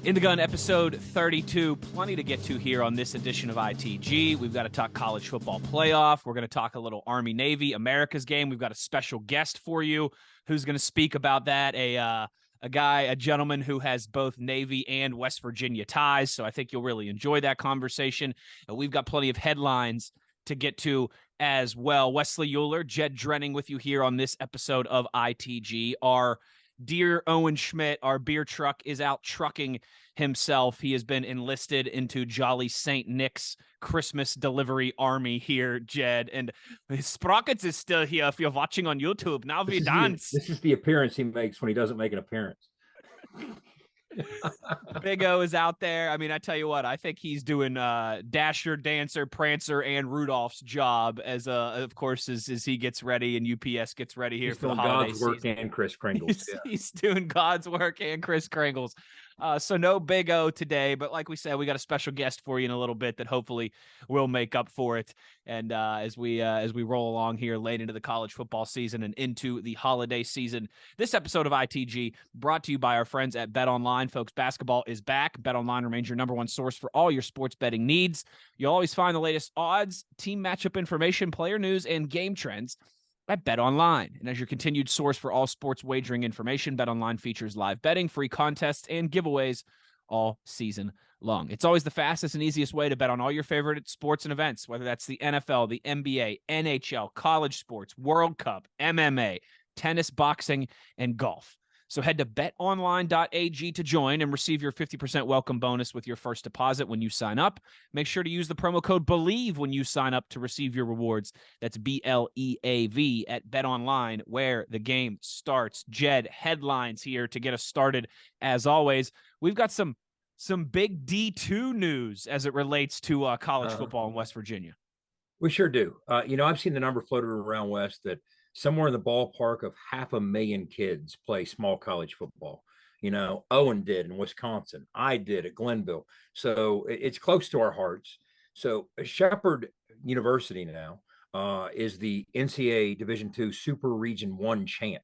In the Gun, episode 32. Plenty to get to here on this edition of ITG. We've got to talk college football playoff. We're going to talk a little Army-Navy, America's game. We've got a special guest for you who's going to speak about that, a gentleman who has both Navy and West Virginia ties, so I think you'll really enjoy that conversation. And we've got plenty of headlines to get to as well. Wesley Uhler, Jed Drenning with you here on this episode of ITG. Our dear Owen Schmidt, our beer truck, is out trucking himself. He has been enlisted into Jolly St. Nick's Christmas delivery army here, Jed. And Sprockets is still here if you're watching on YouTube. Now we dance. This is the appearance he makes when he doesn't make an appearance. Big O is out there. I mean, I tell you what, I think he's doing Dasher, Dancer, Prancer, and Rudolph's job as of course, as he gets ready and UPS gets ready here for the holiday season. God's work and Kris Kringles. He's doing God's work and Kris Kringles. So no Big O today, but like we said, we got a special guest for you in a little bit that hopefully will make up for it. And as we roll along here late into the college football season and into the holiday season, this episode of ITG brought to you by our friends at BetOnline. Folks, basketball is back. BetOnline remains your number one source for all your sports betting needs. You'll always find the latest odds, team matchup information, player news, and game trends at BetOnline. And as your continued source for all sports wagering information, BetOnline features live betting, free contests, and giveaways all season long. It's always the fastest and easiest way to bet on all your favorite sports and events, whether that's the NFL, the NBA, NHL, college sports, World Cup, MMA, tennis, boxing, and golf. So head to betonline.ag to join and receive your 50% welcome bonus with your first deposit when you sign up. Make sure to use the promo code BELIEVE when you sign up to receive your rewards. That's BLEAV at BetOnline, where the game starts. Jed, headlines here to get us started. As always, we've got some big D2 news as it relates to college football in West Virginia. We sure do. I've seen the number floated around West that somewhere in the ballpark of 500,000 kids play small college football. Owen did in Wisconsin. I did at Glenville. So it's close to our hearts. So Shepherd University now is the NCAA Division II Super Region 1 champ.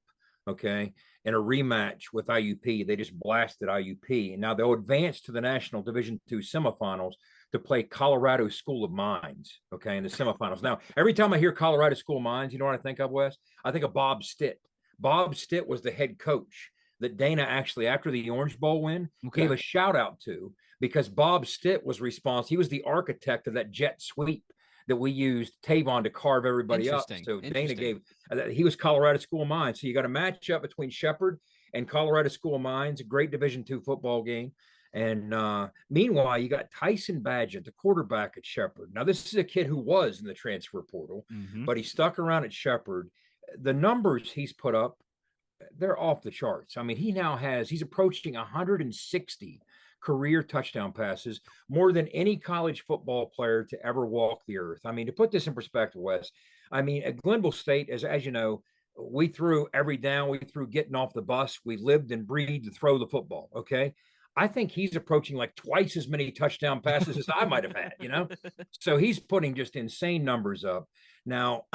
Okay. In a rematch with IUP, they just blasted IUP. And now they'll advance to the National Division II semifinals to play Colorado School of Mines, okay, in the semifinals. Now, every time I hear Colorado School of Mines, you know what I think of, Wes? I think of Bob Stitt. Bob Stitt was the head coach that Dana actually, after the Orange Bowl win, gave a shout out to, because Bob Stitt was responsible. He was the architect of that jet sweep that we used Tavon to carve everybody up. So Dana gave, he was Colorado School of Mines. So you got a matchup between Shepherd and Colorado School of Mines, a great Division II football game. And meanwhile, you got Tyson Badgett, the quarterback at Shepherd. Now, this is a kid who was in the transfer portal, but he stuck around at Shepherd. The numbers he's put up, they're off the charts. I mean, he's approaching 160 career touchdown passes, more than any college football player to ever walk the earth. I mean, to put this in perspective, Wes, I mean, at Glenville State, as you know, we threw every down, we threw getting off the bus, we lived and breathed to throw the football, okay? I think he's approaching like twice as many touchdown passes as I might have had, So he's putting just insane numbers up. Now,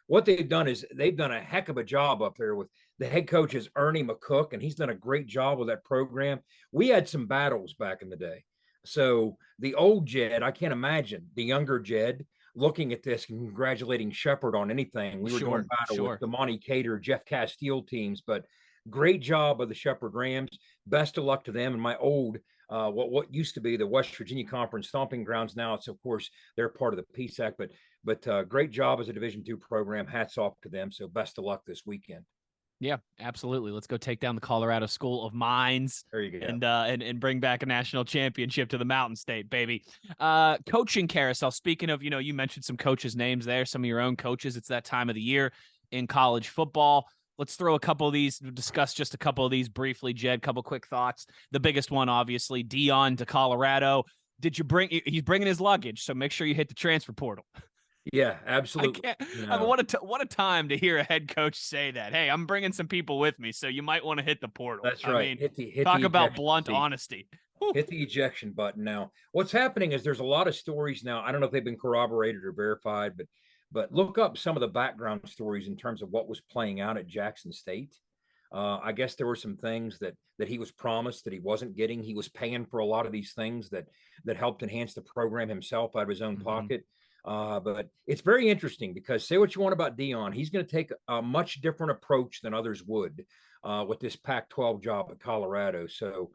what they've done is they've done a heck of a job up there with the head coach is Ernie McCook, and he's done a great job with that program. We had some battles back in the day. So the old Jed, I can't imagine the younger Jed looking at this and congratulating Shepherd on anything. We were doing battle with the Monty Cater, Jeff Castile teams, but great job of the Shepherd Rams. Best of luck to them. And my old, what used to be the West Virginia Conference stomping grounds, now it's, of course, they're part of the PSAC. But great job as a Division II program. Hats off to them. So best of luck this weekend. Yeah, absolutely. Let's go take down the Colorado School of Mines. There you go. And bring back a national championship to the Mountain State, baby. Coaching carousel. Speaking of, you mentioned some coaches' names there, some of your own coaches. It's that time of the year in college football. Let's throw a couple of these, discuss just a couple of these briefly, Jed. Couple quick thoughts. The biggest one, obviously, Dion to Colorado. He's bringing his luggage, so make sure you hit the transfer portal. Yeah, absolutely. I mean, what a time to hear a head coach say that. Hey, I'm bringing some people with me, so you might want to hit the portal. That's right. I mean, talk about blunt honesty. Hit the ejection button. Now, what's happening is there's a lot of stories now. I don't know if they've been corroborated or verified, but look up some of the background stories in terms of what was playing out at Jackson State. I guess there were some things that he was promised that he wasn't getting. He was paying for a lot of these things that helped enhance the program himself out of his own Hmm. pocket. But it's very interesting because say what you want about Dion, he's going to take a much different approach than others would with this Pac-12 job at Colorado. So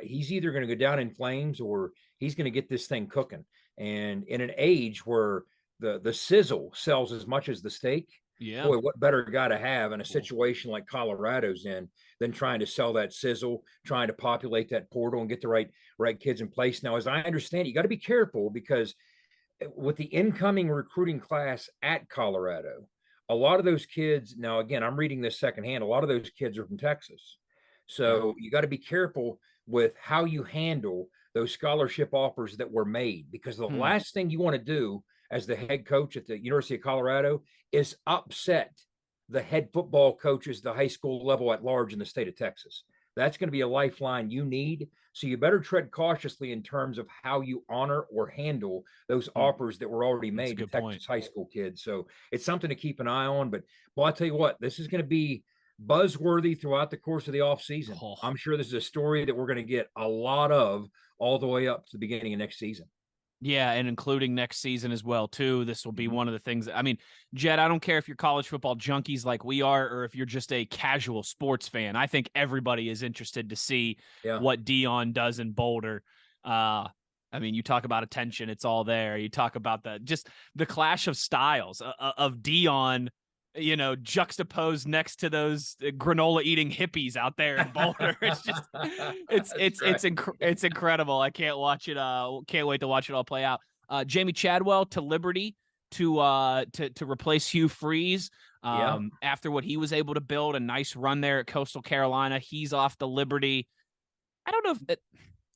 he's either going to go down in flames or he's going to get this thing cooking. And in an age where the sizzle sells as much as the steak, Yeah. boy, what better guy to have in a Cool. situation like Colorado's in than trying to sell that sizzle, trying to populate that portal and get the right kids in place. Now, as I understand, you got to be careful because with the incoming recruiting class at Colorado, a lot of those kids, now again, I'm reading this secondhand, a lot of those kids are from Texas. Yeah. So you got to be careful with how you handle those scholarship offers that were made because the Hmm. last thing you want to do as the head coach at the University of Colorado is upset the head football coaches, the high school level at large in the state of Texas. That's going to be a lifeline you need. So you better tread cautiously in terms of how you honor or handle those Hmm. offers that were already That's a made to good point. Texas high school kids. So it's something to keep an eye on. But well, I'll tell you what, this is going to be buzzworthy throughout the course of the offseason. Oh. I'm sure this is a story that we're going to get a lot of all the way up to the beginning of next season. Yeah, and including next season as well, too. This will be Mm-hmm. one of the things I mean, Jed, I don't care if you're college football junkies like we are, or if you're just a casual sports fan. I think everybody is interested to see Yeah. what Dion does in Boulder. I mean, you talk about attention, it's all there. You talk about the clash of styles of Dion, juxtaposed next to those granola eating hippies out there in Boulder. It's just it's That's it's right. it's it's incredible. I can't watch it. Can't wait to watch it all play out. Jamie Chadwell to Liberty to replace Hugh Freeze. Yeah. After what he was able to build, a nice run there at Coastal Carolina, he's off to Liberty. I don't know if that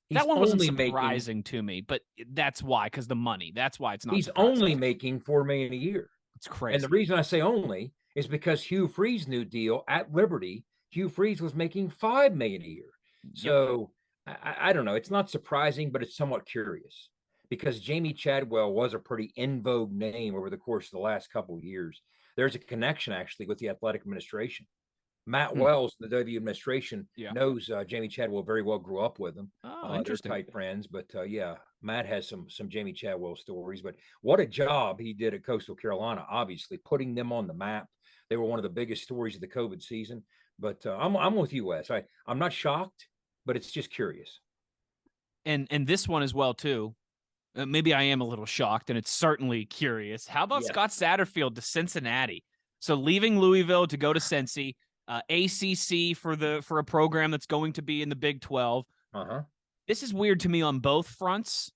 He's one wasn't only making surprising to me, but that's why, because the money. That's why it's not he's surprising. only making 4 million a year. It's And the crazy. reason I say only is because Hugh Freeze's new deal at Liberty, Hugh Freeze was making 5 million a year. Yep. So I don't know. It's not surprising, but it's somewhat curious because Jamie Chadwell was a pretty in vogue name over the course of the last couple of years. There's a connection actually with the athletic administration. Matt Hmm. Wells, the W administration, Yeah. knows Jamie Chadwell very well. Grew up with him. Oh, They're interesting. tight friends. But yeah, Matt has some Jamie Chadwell stories. But what a job he did at Coastal Carolina! Obviously, putting them on the map. They were one of the biggest stories of the COVID season. But I'm with you, Wes. I'm not shocked, but it's just curious. And this one as well too. Maybe I am a little shocked, and it's certainly curious. How about Yeah. Scott Satterfield to Cincinnati? So leaving Louisville to go to Cincy, ACC for a program that's going to be in the Big 12. Uh huh. This is weird to me on both fronts.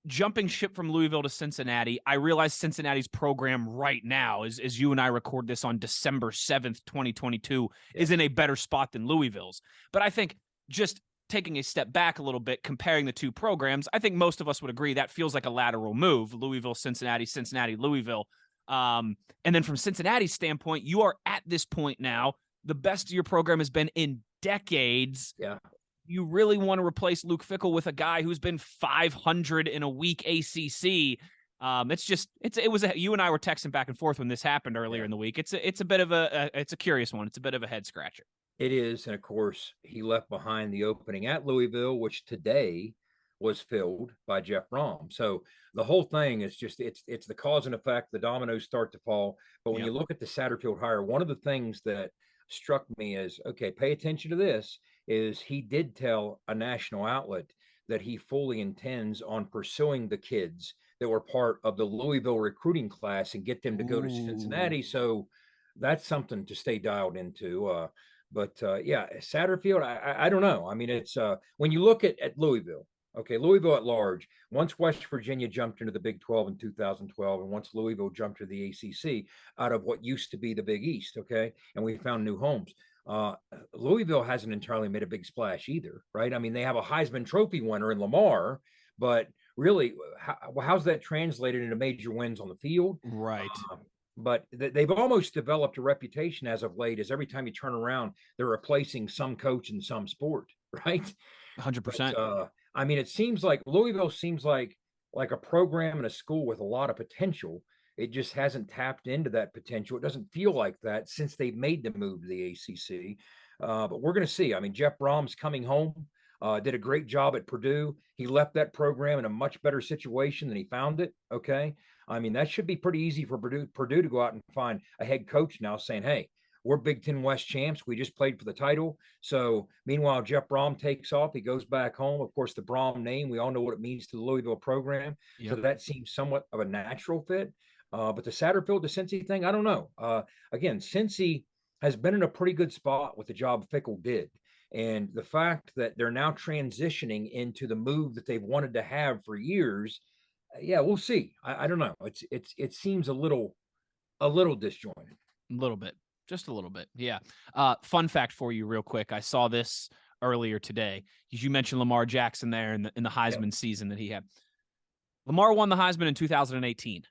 Jumping ship from Louisville to Cincinnati, I realize Cincinnati's program right now, as you and I record this on December 7th, 2022, Yeah. is in a better spot than Louisville's. But I think just taking a step back a little bit, comparing the two programs, I think most of us would agree that feels like a lateral move. Louisville, Cincinnati, Cincinnati, Louisville. And then from Cincinnati's standpoint, you are at this point now, the best your program has been in decades. Yeah. You really want to replace Luke Fickell with a guy who's been 500 in a week ACC. You and I were texting back and forth when this happened earlier Yeah. in the week. It's a bit of it's a curious one. It's a bit of a head scratcher. It is. And of course, he left behind the opening at Louisville, which today was filled by Jeff Brom. So the whole thing is just it's the cause and effect. The dominoes start to fall. But when Yeah. you look at the Satterfield hire, one of the things that struck me is okay, pay attention to this, is he did tell a national outlet that he fully intends on pursuing the kids that were part of the Louisville recruiting class and get them to go to Ooh. Cincinnati. So that's something to stay dialed into. But yeah, Satterfield, I don't know. I mean, it's when you look at Louisville, okay, Louisville at large, once West Virginia jumped into the Big 12 in 2012, and once Louisville jumped to the ACC out of what used to be the Big East, okay, and we found new homes. Louisville hasn't entirely made a big splash either, right? I mean, they have a Heisman Trophy winner in Lamar, but really, how's that translated into major wins on the field? Right. But they've almost developed a reputation as of late, as every time you turn around, they're replacing some coach in some sport, right? But 100%. I mean, it seems like Louisville seems like a program and a school with a lot of potential. it just hasn't tapped into that potential. It doesn't feel like that since they've made the move to the ACC. But we're going to see. I mean, Jeff Brom's coming home. Did a great job at Purdue. He left that program in a much better situation than he found it. Okay. I mean, that should be pretty easy for Purdue to go out and find a head coach now saying, hey, we're Big Ten West champs. We just played for the title. So meanwhile, Jeff Brom takes off. He goes back home. Of course, the Brom name, we all know what it means to the Louisville program. Yep. So that seems somewhat of a natural fit. But the Satterfield to Cincy thing, I don't know. Again, Cincy has been in a pretty good spot with the job Fickle did. And the fact that they're now transitioning into the move that they've wanted to have for years, yeah, we'll see. I don't know. It seems a little disjointed. A little bit, just a little bit. Yeah. Fun fact for you, real quick. I saw this earlier today. You mentioned Lamar Jackson there in the Heisman season that he had. Lamar won the Heisman in 2018.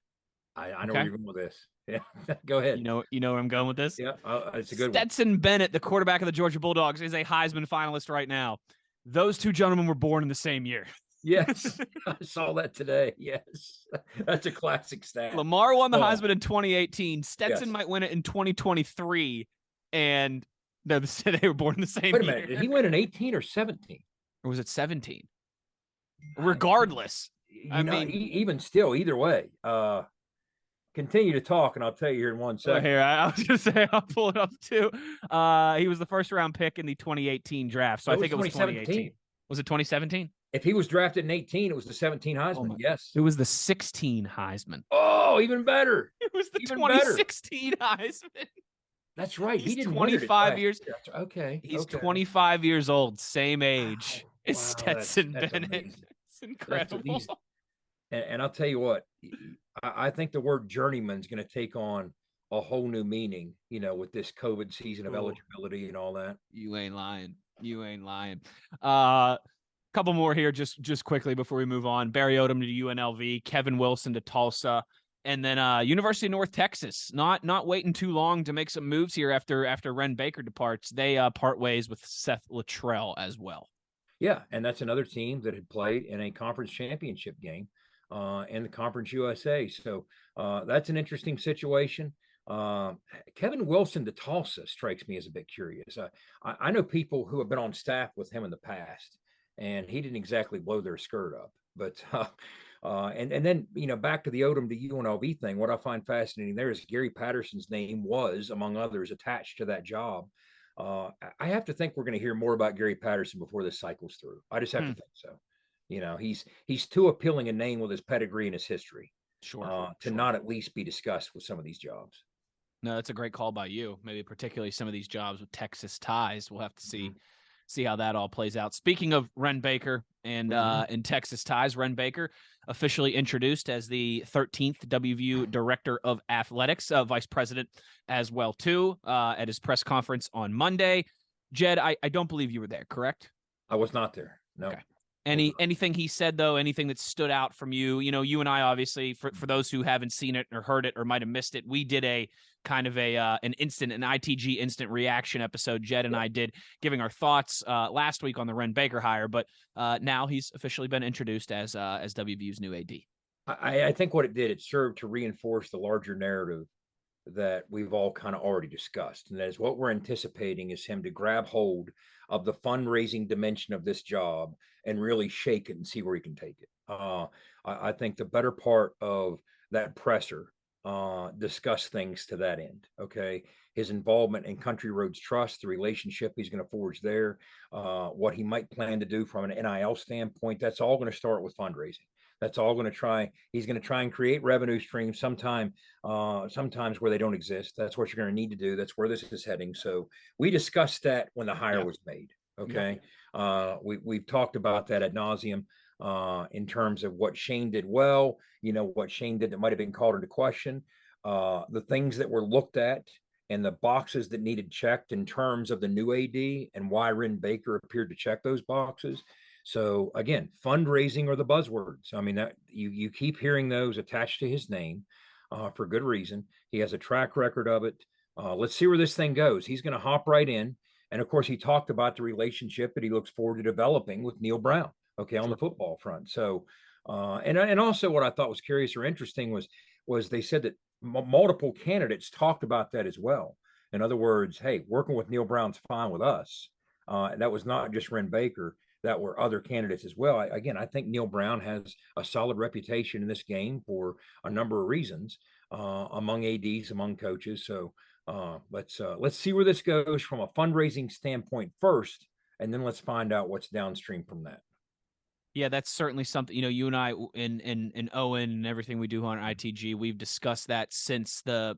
I know where you're going with this. Yeah, go ahead. You know where I'm going with this? Yeah, it's a good Stetson Bennett, the quarterback of the Georgia Bulldogs, is a Heisman finalist right now. Those two gentlemen were born in the same year. Yes, I saw that today. Yes, that's a classic stat. Lamar won the Heisman in 2018. Stetson might win it in 2023, and they were born in the same year. Wait a minute, did he win in 18 or 17? Or was it 17? Regardless, I mean, even still, either way. Continue to talk, and I'll tell you here in 1 second. Here, I was going to say, I'll pull it up too. He was the first round pick in the 2018 draft, so I think it was 2018. Was it 2017? If he was drafted in 18, it was the 17 Heisman. Yes. It was the 16 Heisman. Oh, even better. It was the 2016 Heisman. That's right. He's 25 years. Okay. He's 25 years old, same age as Stetson Bennett. It's incredible. And I'll tell you what, I think the word journeyman is going to take on a whole new meaning, with this COVID season of eligibility and all that. You ain't lying. Couple more here, just quickly before we move on. Barry Odom to UNLV, Kevin Wilson to Tulsa, and then University of North Texas. Not waiting too long to make some moves here after Ren Baker departs. They part ways with Seth Luttrell as well. Yeah, and that's another team that had played in a conference championship game in the Conference USA. So that's an interesting situation. Kevin Wilson to Tulsa strikes me as a bit curious. I know people who have been on staff with him in the past, and he didn't exactly blow their skirt up. But and then back to the Odom to UNLV thing. What I find fascinating there is Gary Patterson's name was, among others, attached to that job. I have to think we're going to hear more about Gary Patterson before this cycle's through. I just have to think so. He's too appealing a name with his pedigree and his history, to not at least be discussed with some of these jobs. No, that's a great call by you. Maybe particularly some of these jobs with Texas ties. We'll have to see how that all plays out. Speaking of Ren Baker and in Texas ties, Ren Baker officially introduced as the 13th WVU Director of Athletics, Vice President as well too, at his press conference on Monday. Jed, I don't believe you were there, correct? I was not there. No. Okay. Anything he said, though, anything that stood out from you? You and I, obviously, for those who haven't seen it or heard it or might have missed it, we did an ITG instant reaction episode. Jed and I did, giving our thoughts last week on the Ren Baker hire, but now he's officially been introduced as WVU's new AD. I think what it did, it served to reinforce the larger narrative that we've all kind of already discussed. And that is what we're anticipating is him to grab hold of the fundraising dimension of this job and really shake it and see where he can take it. I think the better part of that presser discuss things to that end. Okay. His involvement in Country Roads Trust, the relationship he's going to forge there, what he might plan to do from an NIL standpoint, that's all going to start with fundraising. That's all going to try. He's going to try and create revenue streams sometimes where they don't exist. That's what you're going to need to do. That's where this is heading. So we discussed that when the hire was made. Okay. We've talked about that ad nauseum in terms of what Shane did well, what Shane did that might have been called into question, the things that were looked at and the boxes that needed checked in terms of the new AD and why Ren Baker appeared to check those boxes. So again, fundraising are the buzzwords. I mean, that you keep hearing those attached to his name for good reason. He has a track record of it. Let's see where this thing goes. He's going to hop right in. And of course, he talked about the relationship that he looks forward to developing with Neil Brown, on the football front. So, and also what I thought was curious or interesting was was they said that multiple candidates talked about that as well. In other words, hey, working with Neil Brown's fine with us. That was not just Ren Baker. That were other candidates as well. I think Neil Brown has a solid reputation in this game for a number of reasons among ads, among coaches. So let's see where this goes from a fundraising standpoint first, and then let's find out what's downstream from that. Yeah, that's certainly something, you and I and Owen and everything we do on ITG, we've discussed that since the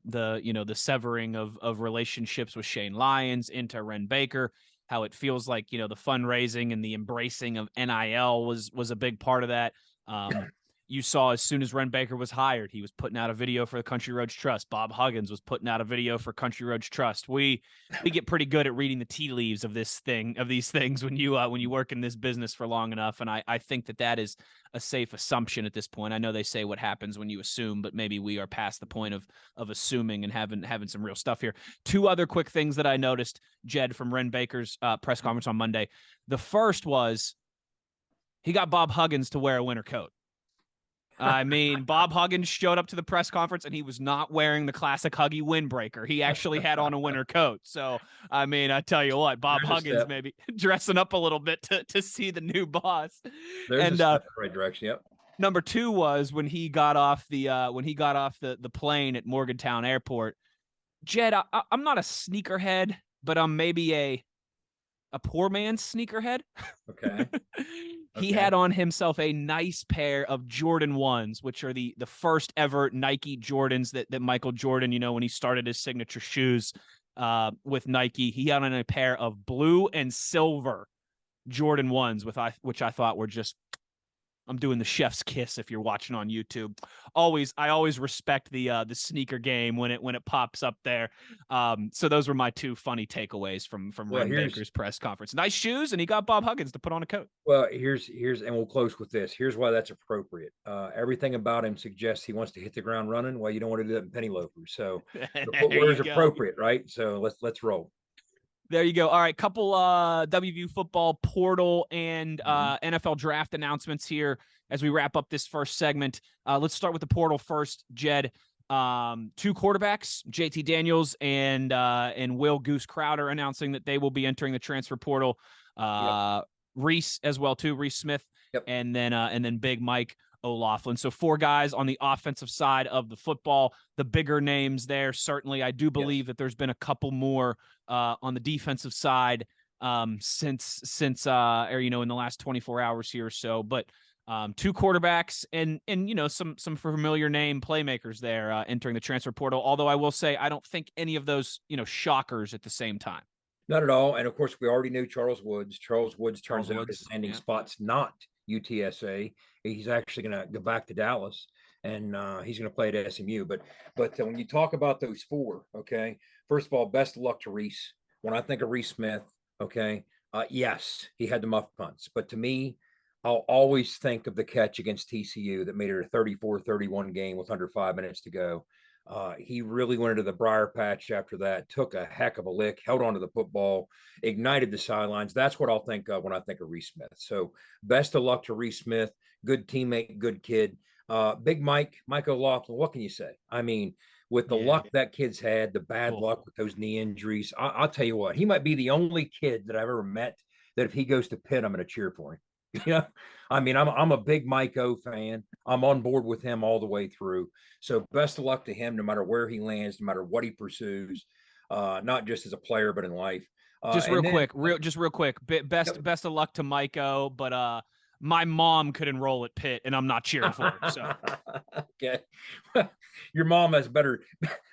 severing of relationships with Shane Lyons into Ren Baker, how it feels like, the fundraising and the embracing of NIL was a big part of that. You saw as soon as Ren Baker was hired, he was putting out a video for the Country Roads Trust. Bob Huggins was putting out a video for Country Roads Trust. We get pretty good at reading the tea leaves of these things when you work in this business for long enough. And I think that is a safe assumption at this point. I know they say what happens when you assume, but maybe we are past the point of assuming and having some real stuff here. Two other quick things that I noticed, Jed, from Ren Baker's press conference on Monday. The first was he got Bob Huggins to wear a winter coat. I mean, Bob Huggins showed up to the press conference and he was not wearing the classic Huggy windbreaker. He actually had on a winter coat. So, I mean, I tell you what, Bob Huggins maybe dressing up a little bit to see the new boss. There's a step in the right direction. Yep. Number two was when he got off the plane at Morgantown Airport. Jed, I'm not a sneakerhead, but I'm maybe a poor man's sneakerhead. Okay. He had on himself a nice pair of Jordan 1s, which are the first ever Nike Jordans that Michael Jordan, when he started his signature shoes with Nike, he had on a pair of blue and silver Jordan 1s, which I thought were just, I'm doing the chef's kiss if you're watching on YouTube. I always respect the sneaker game when it pops up there. So those were my two funny takeaways from Ren Baker's press conference. Nice shoes, and he got Bob Huggins to put on a coat. Well, here's and we'll close with this. Here's why that's appropriate. Everything about him suggests he wants to hit the ground running. Well, you don't want to do that in penny loafers. So the footwear is appropriate, right? So let's roll. There you go. All right, couple WVU football portal and NFL draft announcements here as we wrap up this first segment. Let's start with the portal first, Jed. Two quarterbacks, JT Daniels and Will Goose Crowder, announcing that they will be entering the transfer portal. Reese as well too, Reese Smith, and then Big Mike O'Laughlin. So four guys on the offensive side of the football. The bigger names there, certainly. I do believe that there's been a couple more on the defensive side since in the last 24 hours here or so. But two quarterbacks and some familiar name playmakers there entering the transfer portal. Although I will say I don't think any of those shockers at the same time. Not at all. And of course, we already knew Charles Woods. Charles Woods turns out his landing spot's not UTSA. He's actually going to go back to Dallas, and he's going to play at SMU. But when you talk about those four, okay, first of all, best of luck to Reese. When I think of Reese Smith, okay, yes, he had the muff punts. But to me, I'll always think of the catch against TCU that made it a 34-31 game with under 5 minutes to go. He really went into the briar patch after that, took a heck of a lick, held onto the football, ignited the sidelines. That's what I'll think of when I think of Reese Smith. So best of luck to Reese Smith. Good teammate, good kid. Big Mike O'Laughlin, what can you say? I mean, with the luck that kid's had, the bad luck with those knee injuries, I'll tell you what, he might be the only kid that I've ever met that if he goes to Pitt, I'm going to cheer for him. I mean, I'm a big Mike O fan. I'm on board with him all the way through. So best of luck to him, no matter where he lands, no matter what he pursues, not just as a player, but in life. Just real quick. Best of luck to Mike O, but my mom could enroll at Pitt, and I'm not cheering for her. So okay, your mom has better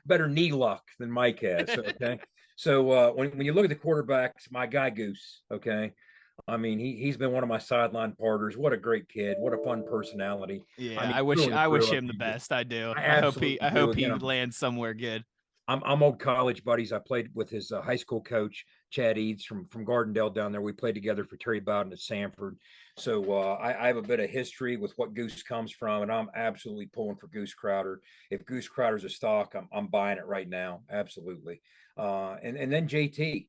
knee luck than Mike has. Okay, so when you look at the quarterbacks, my guy Goose, okay. I mean, he's been one of my sideline partners. What a great kid! What a fun personality. Yeah, I mean, I wish him the best. I do. I hope he lands somewhere good. I'm old college buddies. I played with his high school coach Chad Eads from Gardendale down there. We played together for Terry Bowden at Sanford. So I have a bit of history with what Goose comes from, and I'm absolutely pulling for Goose Crowder. If Goose Crowder's a stock, I'm buying it right now. Absolutely. And then JT.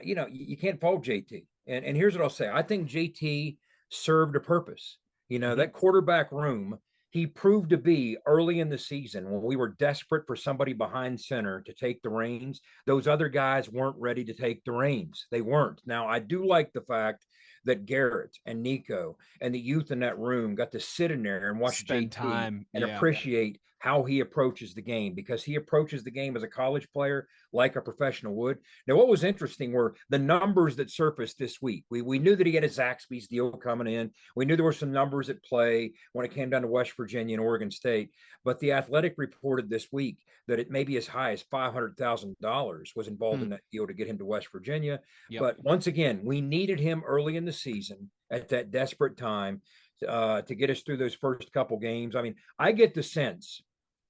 You can't fault JT. And here's what I'll say. I think JT served a purpose. That quarterback room he proved to be early in the season when we were desperate for somebody behind center to take the reins. Those other guys weren't ready to take the reins. They weren't. Now, I do like the fact that Garrett and Nico and the youth in that room got to sit in there and watch Spend JT time. and Yeah. appreciate how he approaches the game, because he approaches the game as a college player like a professional would. Now, what was interesting were the numbers that surfaced this week. We knew that he had a Zaxby's deal coming in. We knew there were some numbers at play when it came down to West Virginia and Oregon State. But the Athletic reported this week that it may be as high as $500,000 was involved in that deal to get him to West Virginia. Yep. But once again, we needed him early in the season at that desperate time to get us through those first couple games. I mean, I get the sense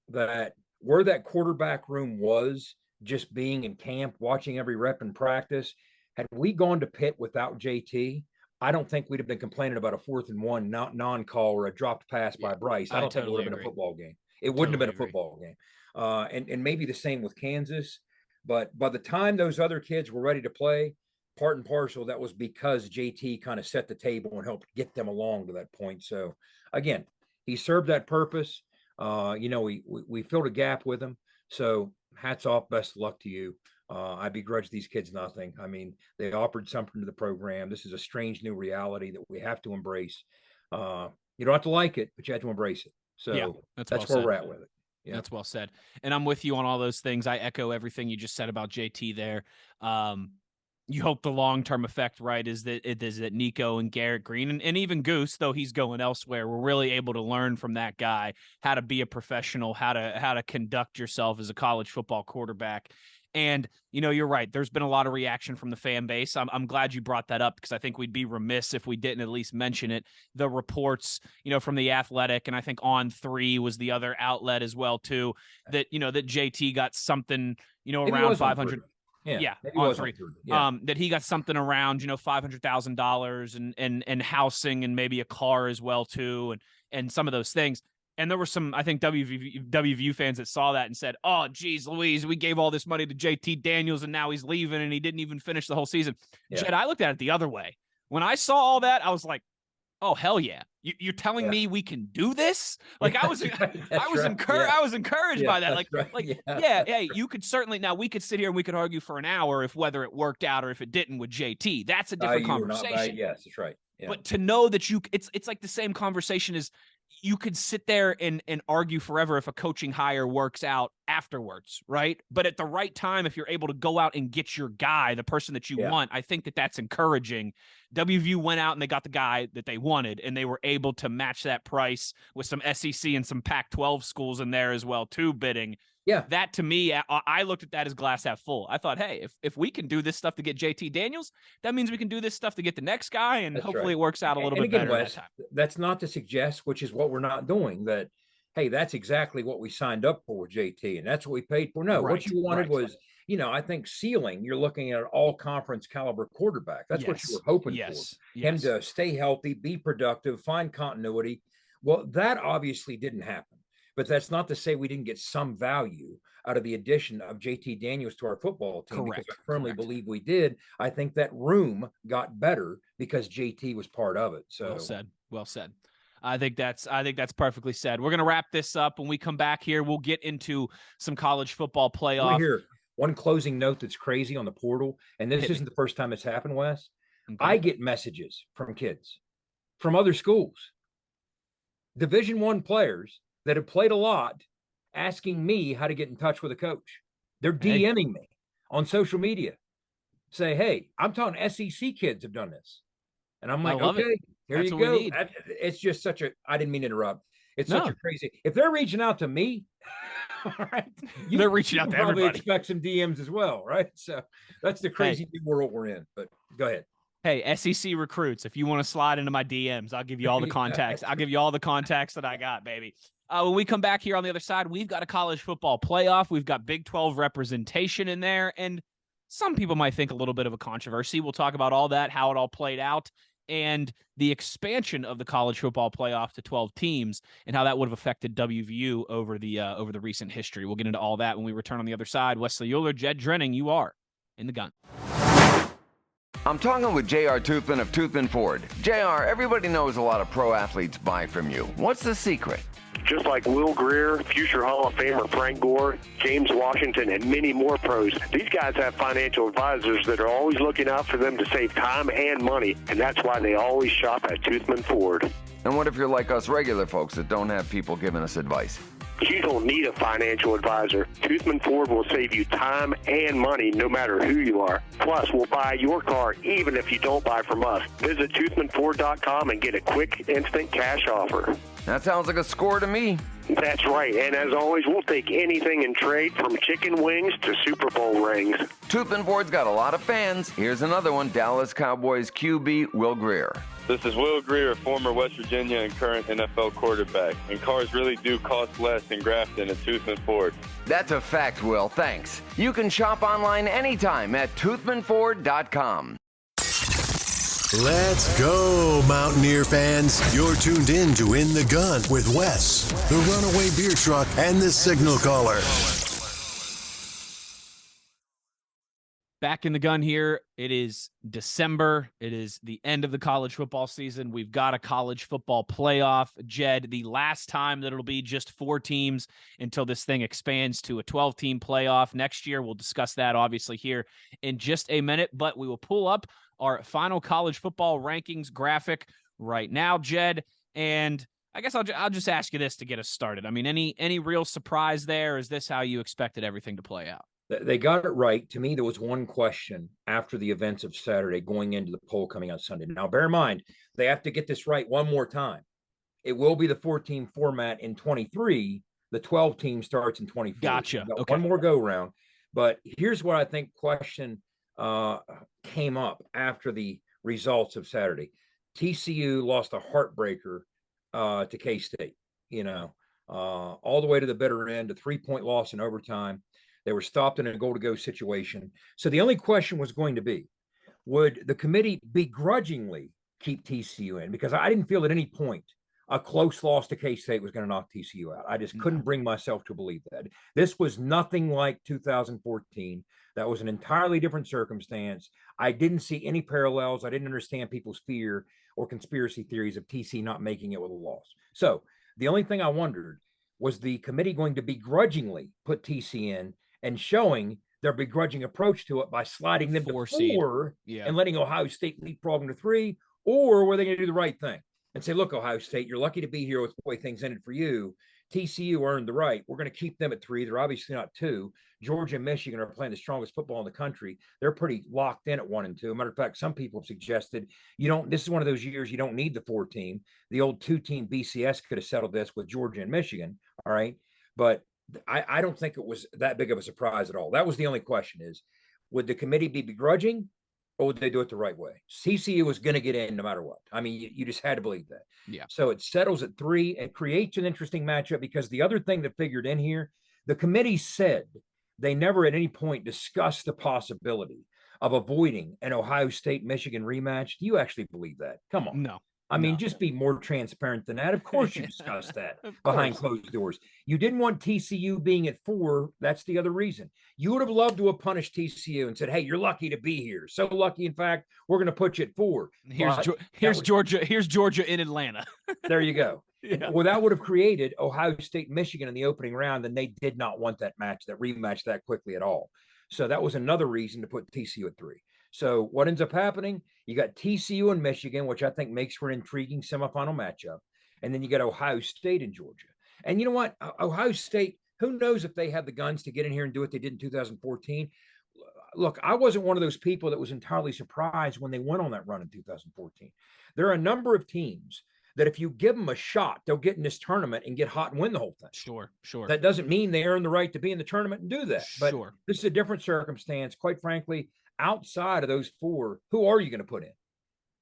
that where that quarterback room was, just being in camp, watching every rep in practice, had we gone to Pitt without JT, I don't think we'd have been complaining about a 4th and 1 non-call or a dropped pass by Bryce. I don't think it would have been a football game. It wouldn't have been a football game. And maybe the same with Kansas. But by the time those other kids were ready to play, part and parcel, that was because JT kind of set the table and helped get them along to that point. So again, he served that purpose. We filled a gap with him. So hats off, best of luck to you. I begrudge these kids nothing. I mean, they offered something to the program. This is a strange new reality that we have to embrace. You don't have to like it, but you have to embrace it. So yeah, that's where we're at with it. Yeah. That's well said. And I'm with you on all those things. I echo everything you just said about JT there. You hope the long-term effect, right, is that Nico and Garrett Green and even Goose, though he's going elsewhere, we're really able to learn from that guy how to be a professional, how to conduct yourself as a college football quarterback. And, you're right. There's been a lot of reaction from the fan base. I'm glad you brought that up, because I think we'd be remiss if we didn't at least mention it. The reports, from the Athletic, and I think On3 was the other outlet as well, too, that, that JT got something, around 500. Yeah, on 3. Yeah. That he got something around, $500,000 and housing and maybe a car as well, too, and some of those things. And there were some, I think, WVU fans that saw that and said, oh, geez, Louise, we gave all this money to JT Daniels and now he's leaving and he didn't even finish the whole season. Yeah. Jed, I looked at it the other way. When I saw all that, I was like, oh, hell yeah. You're telling me we can do this? Like, I was encouraged by that. Hey, you could certainly, now we could sit here and we could argue for an hour if whether it worked out or if it didn't with JT. That's a different conversation. Yes, that's right. Yeah. But to know that it's like the same conversation as you could sit there and argue forever if a coaching hire works out afterwards, right? But at the right time, if you're able to go out and get your guy, the person that you want, I think that's encouraging. WVU went out and they got the guy that they wanted, and they were able to match that price with some SEC and some Pac-12 schools in there as well, too, bidding. Yeah, that to me, I looked at that as glass half full. I thought, hey, if we can do this stuff to get JT Daniels, that means we can do this stuff to get the next guy, and hopefully it works out a little bit better. Wes, that's not to suggest, which is what we're not doing, that, hey, that's exactly what we signed up for with JT, and that's what we paid for. No, what you wanted was, I think ceiling, you're looking at an all-conference caliber quarterback. That's what you were hoping for. Him to stay healthy, be productive, find continuity. Well, that obviously didn't happen. But that's not to say we didn't get some value out of the addition of JT Daniels to our football team. Because I firmly believe we did. I think that room got better because JT was part of it. So well said. I think that's perfectly said. We're gonna wrap this up. When we come back here, we'll get into some college football playoff. Here, one closing note that's crazy on the portal, and this isn't the first time it's happened, Wes. Okay. I get messages from kids from other schools, Division I players that have played a lot, asking me how to get in touch with a coach. They're DMing me on social media. Say, hey, I'm talking SEC kids have done this. And I'm like, okay, here you go. It's just such a, I didn't mean to interrupt. It's such a crazy, if they're reaching out to me, all right, they're reaching out to everybody. Probably expect some DMs as well, right? So that's the crazy new world we're in, but go ahead. Hey, SEC recruits, if you want to slide into my DMs, I'll give you all the contacts. I'll give you all the contacts that I got, baby. When we come back here on the other side, we've got a college football playoff. We've got Big 12 representation in there, and some people might think a little bit of a controversy. We'll talk about all that, how it all played out, and the expansion of the college football playoff to 12 teams and how that would have affected WVU over the recent history. We'll get into all that when we return on the other side. Wesley Uhler, Jed Drenning, you are in the gun. I'm talking with J.R. Toothman of Toothman Ford. J.R., everybody knows a lot of pro athletes buy from you. What's the secret? just like Will Greer, future Hall of Famer Frank Gore, James Washington, and many more pros. These guys have financial advisors that are always looking out for them to save time and money, and that's why they always shop at Toothman Ford. And what if you're like us regular folks that don't have people giving us advice? You don't need a financial advisor. Toothman Ford will save you time and money no matter who you are. Plus, we'll buy your car even if you don't buy from us. Visit toothmanford.com and get a quick, instant cash offer. That sounds like a score to me. That's right. And as always, we'll take anything in trade from chicken wings to Super Bowl rings. Toothman Ford's got a lot of fans. Here's another one, Dallas Cowboys QB Will Greer. This is Will Greer, former West Virginia and current NFL quarterback. And cars really do cost less in Grafton at Toothman Ford. That's a fact, Will. Thanks. You can shop online anytime at toothmanford.com. Let's go, Mountaineer fans. You're tuned in to In the Gun with Wes, the Runaway Beer Truck, and the Signal Caller. Back in the gun here. It is December. It is the end of the college football season. We've got a college football playoff. Jed, the last time that it'll be just 4 teams until this thing expands to a 12-team playoff next year. We'll discuss that obviously here in just a minute, but we will pull up our final college football rankings graphic right now, Jed. And I guess I'll just ask you this to get us started. I mean, any real surprise there? Is this how you expected everything to play out? They got it right. To me, there was one question after the events of Saturday going into the poll coming out Sunday. Now, bear in mind, they have to get this right one more time. It will be the 4-team format in 23. The 12-team starts in 24. Gotcha. Okay. One more go-round. But here's what I think question came up after the results of Saturday. TCU lost a heartbreaker to K-State, all the way to the bitter end, a 3-point loss in overtime. They were stopped in a goal-to-go situation. So the only question was going to be, would the committee begrudgingly keep TCU in? Because I didn't feel at any point a close loss to K-State was going to knock TCU out. I just couldn't bring myself to believe that. This was nothing like 2014. That was an entirely different circumstance. I didn't see any parallels. I didn't understand people's fear or conspiracy theories of TC not making it with a loss. So the only thing I wondered, was the committee going to begrudgingly put TC in and showing their begrudging approach to it by sliding them to 4 and letting Ohio State leapfrog into 3, or were they going to do the right thing and say, look, Ohio State, you're lucky to be here with the way things ended for you. TCU earned the right. We're going to keep them at 3. They're obviously not 2. Georgia and Michigan are playing the strongest football in the country. They're pretty locked in at 1 and 2. Matter of fact, some people have suggested this is one of those years you don't need the 4-team. The old 2-team BCS could have settled this with Georgia and Michigan. All right. But I don't think it was that big of a surprise at all. That was the only question is, would the committee be begrudging or would they do it the right way? TCU was going to get in no matter what. I mean, you just had to believe that. Yeah. So it settles at 3 and creates an interesting matchup because the other thing that figured in here, the committee said they never at any point discussed the possibility of avoiding an Ohio State-Michigan rematch. Do you actually believe that? Come on. No. I mean, just be more transparent than that. Of course you discussed that behind closed doors. You didn't want TCU being at 4. That's the other reason. You would have loved to have punished TCU and said, hey, you're lucky to be here. So lucky, in fact, we're going to put you at 4. Here's Georgia in Atlanta. There you go. Yeah. Well, that would have created Ohio State, Michigan in the opening round, and they did not want that rematch that quickly at all. So that was another reason to put TCU at 3. So what ends up happening? You got TCU and Michigan, which I think makes for an intriguing semifinal matchup. And then you got Ohio State and Georgia. And you know what? Ohio State, who knows if they have the guns to get in here and do what they did in 2014. Look, I wasn't one of those people that was entirely surprised when they went on that run in 2014. There are a number of teams that if you give them a shot, they'll get in this tournament and get hot and win the whole thing. Sure. That doesn't mean they earn the right to be in the tournament and do that. But this is a different circumstance. Quite frankly, outside of those 4, who are you going to put in?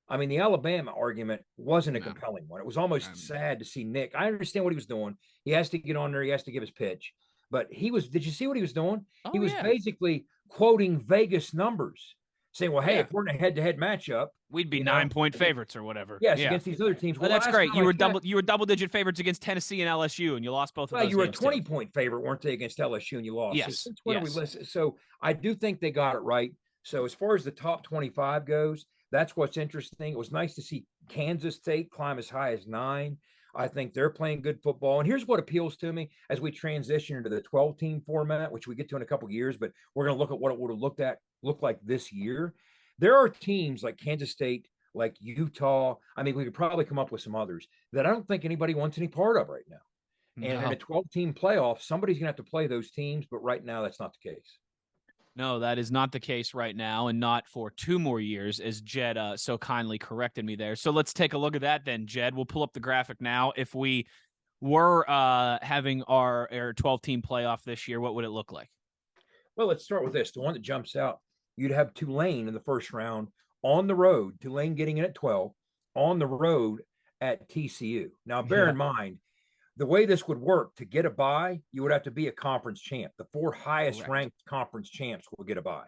I mean, the Alabama argument wasn't a compelling one. It was almost sad to see Nick. I understand what he was doing. He has to get on there. He has to give his pitch. But did you see what he was doing? He was basically quoting Vegas numbers, saying, well, hey, if we're in a head-to-head matchup, we'd be 9-point favorites or whatever. Yes, against these other teams. Well, that's great. You were double-digit favorites against Tennessee and LSU, and you lost both of those. You were a 20-point favorite, weren't they, against LSU, and you lost? Yes. So I do think they got it right. So as far as the top 25 goes, that's what's interesting. It was nice to see Kansas State climb as high as 9. I think they're playing good football. And here's what appeals to me as we transition into the 12-team format, which we get to in a couple of years, but we're going to look at what it would have looked like this year. There are teams like Kansas State, like Utah. I mean, we could probably come up with some others that I don't think anybody wants any part of right now. And in a 12-team playoff, somebody's going to have to play those teams, but right now that's not the case. No, that is not the case right now, and not for 2 more years, as Jed so kindly corrected me there. So let's take a look at that then, Jed. We'll pull up the graphic now. If we were having our 12-team playoff this year, what would it look like? Well, let's start with this. The one that jumps out, you'd have Tulane in the first round on the road, Tulane getting in at 12, on the road at TCU. Now, bear in mind, the way this would work, to get a bye, you would have to be a conference champ. The 4 highest ranked conference champs will get a bye.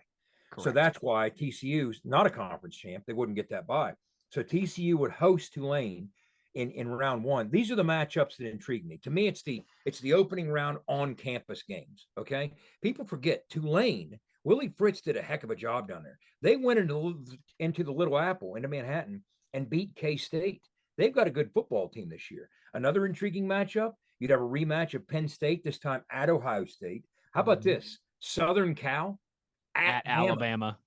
So that's why TCU's not a conference champ. They wouldn't get that bye. So TCU would host Tulane in round 1. These are the matchups that intrigue me. To me, it's the opening round on campus games. Okay. People forget Tulane. Willie Fritz did a heck of a job down there. They went into the Little Apple, into Manhattan, and beat K-State. They've got a good football team this year. Another intriguing matchup, you'd have a rematch of Penn State, this time at Ohio State. How about this? Southern Cal at Alabama.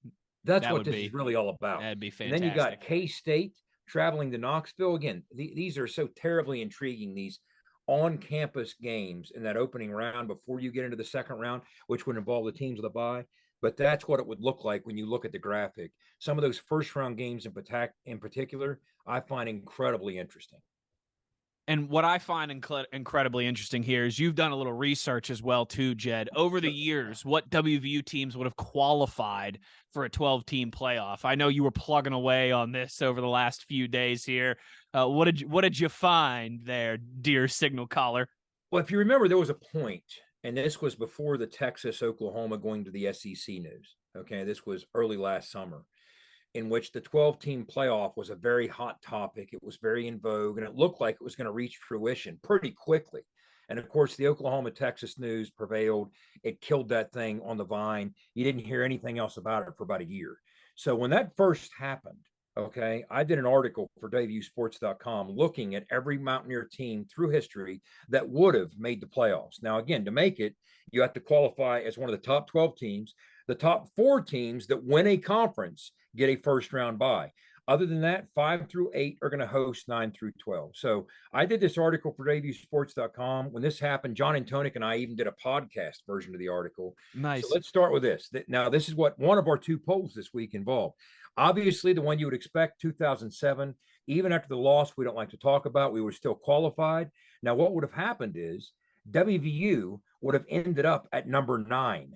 That's what this is really all about. That'd be fantastic. And then you got K-State traveling to Knoxville. Again, these are so terribly intriguing, these on-campus games in that opening round before you get into the second round, which would involve the teams with a bye. But that's what it would look like when you look at the graphic. Some of those first-round games in particular, I find incredibly interesting. And what I find incredibly interesting here is you've done a little research as well, too, Jed. Over the years, what WVU teams would have qualified for a 12-team playoff? I know you were plugging away on this over the last few days here. What did you find there, dear signal caller? Well, if you remember, there was a point, and this was before the Texas-Oklahoma going to the SEC news. Okay, this was early last summer, in which the 12-team playoff was a very hot topic. It was very in vogue, and it looked like it was going to reach fruition pretty quickly. And of course, the Oklahoma-Texas news prevailed. It killed that thing on the vine. You didn't hear anything else about it for about a year. So when that first happened, okay, I did an article for WVUsports.com looking at every Mountaineer team through history that would have made the playoffs. Now, again, to make it, you have to qualify as one of the top 12 teams. The top 4 teams that win a conference get a first round bye. Other than that, 5 through 8 are going to host 9 through 12. So I did this article for WVUsports.com. When this happened, John Antonic and I even did a podcast version of the article. Nice. So let's start with this. Now, this is what one of our 2 polls this week involved. Obviously, the one you would expect, 2007, even after the loss we don't like to talk about, we were still qualified. Now, what would have happened is WVU would have ended up at number 9,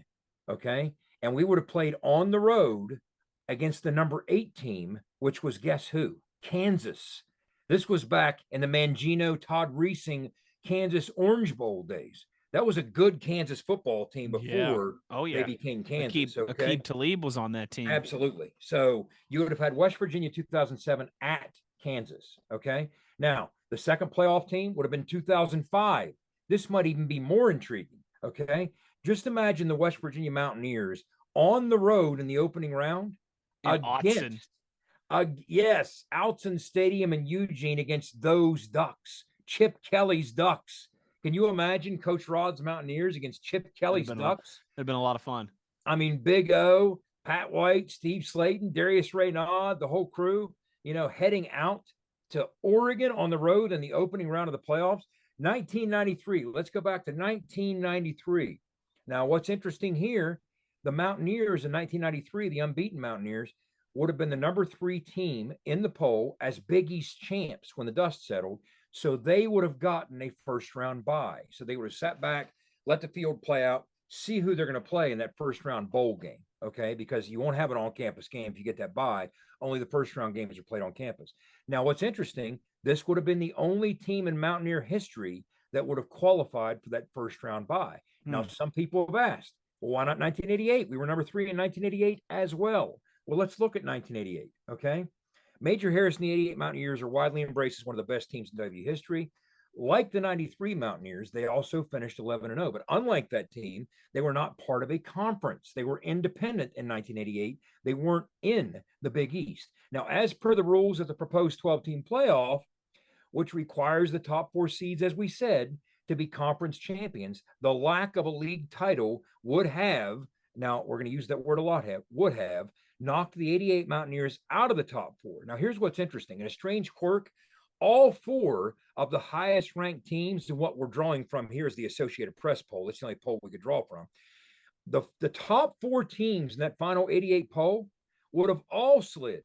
okay? And we would have played on the road against the number 8 team, which was, guess who? Kansas. This was back in the Mangino, Todd Reesing, Kansas Orange Bowl days. That was a good Kansas football team before they became Kansas. Aqib Talib was on that team. Absolutely. So you would have had West Virginia 2007 at Kansas. Okay. Now, the second playoff team would have been 2005. This might even be more intriguing. Okay. Just imagine the West Virginia Mountaineers on the road in the opening round against Autzen Stadium in Eugene against those Ducks, Chip Kelly's Ducks. Can you imagine Coach Rod's Mountaineers against Chip Kelly's Ducks? It'd been a lot of fun. I mean, Big O, Pat White, Steve Slayton, Darius Raynaud, the whole crew, heading out to Oregon on the road in the opening round of the playoffs. 1993. Let's go back to 1993. Now, what's interesting here, the Mountaineers in 1993, the unbeaten Mountaineers, would have been the number 3 team in the poll as Big East champs when the dust settled. So they would have gotten a first round bye. So they would have sat back, let the field play out, see who they're going to play in that first round bowl game. Okay. Because you won't have an on campus game if you get that bye. Only the first round games are played on campus. Now, what's interesting, this would have been the only team in Mountaineer history that would have qualified for that first round bye. Now, some people have asked, well, why not 1988? We were number 3 in 1988 as well. Well, let's look at 1988. Okay. Major Harris and the 88 Mountaineers are widely embraced as one of the best teams in W history. Like the 93 Mountaineers, they also finished 11-0. But unlike that team, they were not part of a conference. They were independent in 1988. They weren't in the Big East. Now, as per the rules of the proposed 12-team playoff, which requires the top 4 seeds, as we said, to be conference champions. The lack of a league title would have, now we're going to use that word a lot, would have knocked the 88 Mountaineers out of the top 4. Now, here's what's interesting. In a strange quirk, all 4 of the highest ranked teams, and what we're drawing from here is the Associated Press poll. It's the only poll we could draw from. The top 4 teams in that final 88 poll would have all slid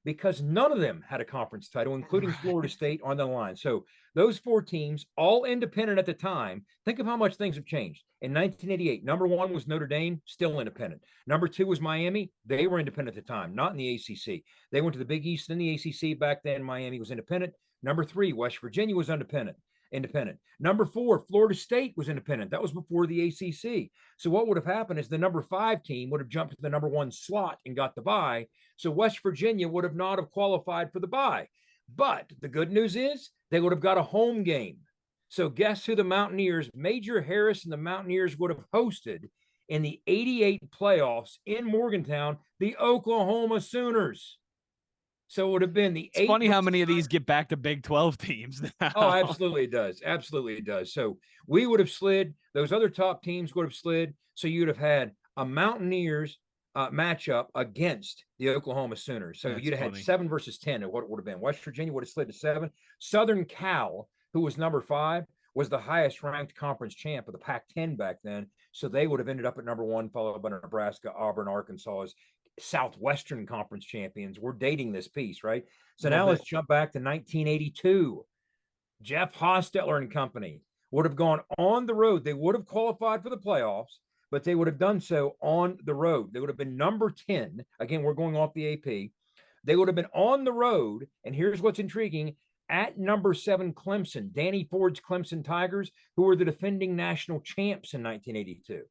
because none of them had a conference title, including Florida State on the line. So those 4 teams, all independent at the time, think of how much things have changed. In 1988, number 1 was Notre Dame, still independent. Number 2 was Miami. They were independent at the time, not in the ACC. They went to the Big East in the ACC. Back then, Miami was independent. Number 3, West Virginia was independent. Number 4, Florida State was independent. That was before the ACC. So what would have happened is the number 5 team would have jumped to the number 1 slot and got the bye. So West Virginia would have not have qualified for the bye. But the good news is they would have got a home game. So guess who the Mountaineers, Major Harris and the Mountaineers would have hosted in the 88 playoffs in Morgantown? The Oklahoma Sooners. So it would have been the It's funny how many of these get back to Big 12 teams now. Oh, absolutely it does. Absolutely it does. So we would have slid. Those other top teams would have slid. So you'd have had a Mountaineers matchup against the Oklahoma Sooners. So you'd have had 7 versus 10 of what it would have been. West Virginia would have slid to 7. Southern Cal, who was number 5, was the highest ranked conference champ of the Pac-10 back then. So they would have ended up at number 1, followed by Nebraska, Auburn, Arkansas as Southwestern Conference champions. We're dating this piece, right? So now let's jump back to 1982. Jeff Hostetler and company would have gone on the road. They would have qualified for the playoffs, but they would have done so on the road. They would have been number 10. Again, we're going off the AP. They would have been on the road, and here's what's intriguing, at number 7 Clemson, Danny Ford's Clemson Tigers, who were the defending national champs in 1982.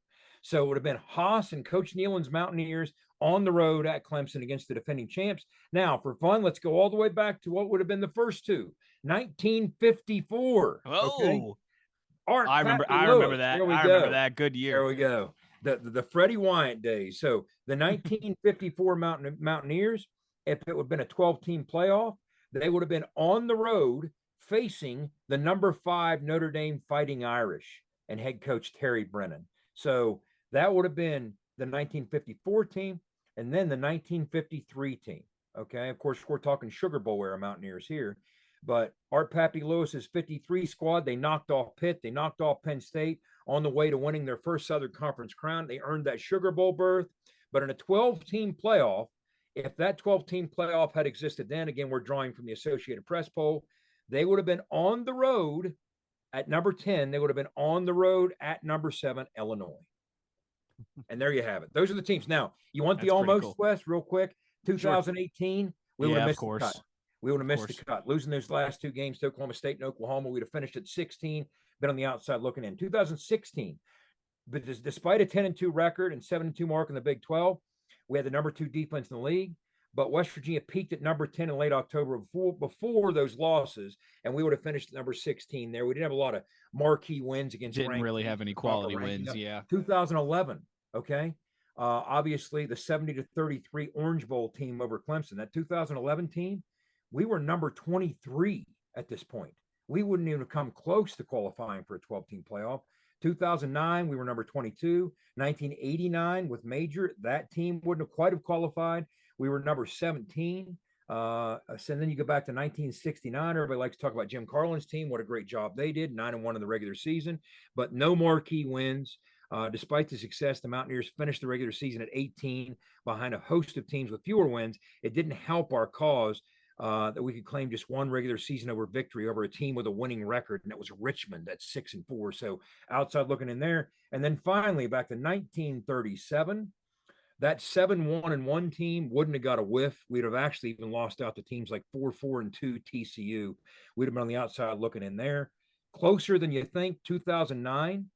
So it would have been Haas and Coach Nealon's Mountaineers on the road at Clemson against the defending champs. Now, for fun, let's go all the way back to what would have been the first 2. 1954. Oh, okay? I remember that. I remember that. Good year. There we go. The Freddie Wyatt days. So the 1954 Mountaineers, if it would have been a 12-team playoff, they would have been on the road facing the number 5 Notre Dame Fighting Irish and head coach Terry Brennan. So that would have been the 1954 team and then the 1953 team. Okay. Of course, we're talking Sugar Bowl era Mountaineers here, but Art Pappy Lewis's 53 squad, they knocked off Pitt. They knocked off Penn State on the way to winning their first Southern Conference crown. They earned that Sugar Bowl berth, but in a 12-team playoff, if that 12-team playoff had existed then, again, we're drawing from the Associated Press poll, they would have been on the road at number 10. They would have been on the road at number 7, Illinois. And there you have it. Those are the teams. Now, you want the almost, cool. West, real quick? 2018, we would have missed the cut. We would have missed the cut. Losing those last 2 games to Oklahoma State and Oklahoma, we'd have finished at 16, been on the outside looking in. 2016, but despite a 10-2 record and 7-2 mark in the Big 12, we had the number 2 defense in the league. But West Virginia peaked at number 10 in late October before those losses, and we would have finished at number 16 there. We didn't have a lot of marquee wins against didn't really have any quality wins. Yeah. 2011, okay. Obviously, the 70-33 Orange Bowl team over Clemson. That 2011 team, we were number 23 at this point. We wouldn't even have come close to qualifying for a 12-team playoff. 2009, we were number 22. 1989 with Major, that team wouldn't have quite have qualified. We were number 17. So then you go back to 1969. Everybody likes to talk about Jim Carlin's team. What a great job they did. 9-1 in the regular season, but no marquee wins. Despite the success, the Mountaineers finished the regular season at 18 behind a host of teams with fewer wins. It didn't help our cause that we could claim just one regular season over victory over a team with a winning record, and that was Richmond at 6-4. So outside looking in there. And then finally, back to 1937, that 7-1-1 team wouldn't have got a whiff. We'd have actually even lost out to teams like 4-4-2 TCU. We'd have been on the outside looking in there. Closer than you think, 2009,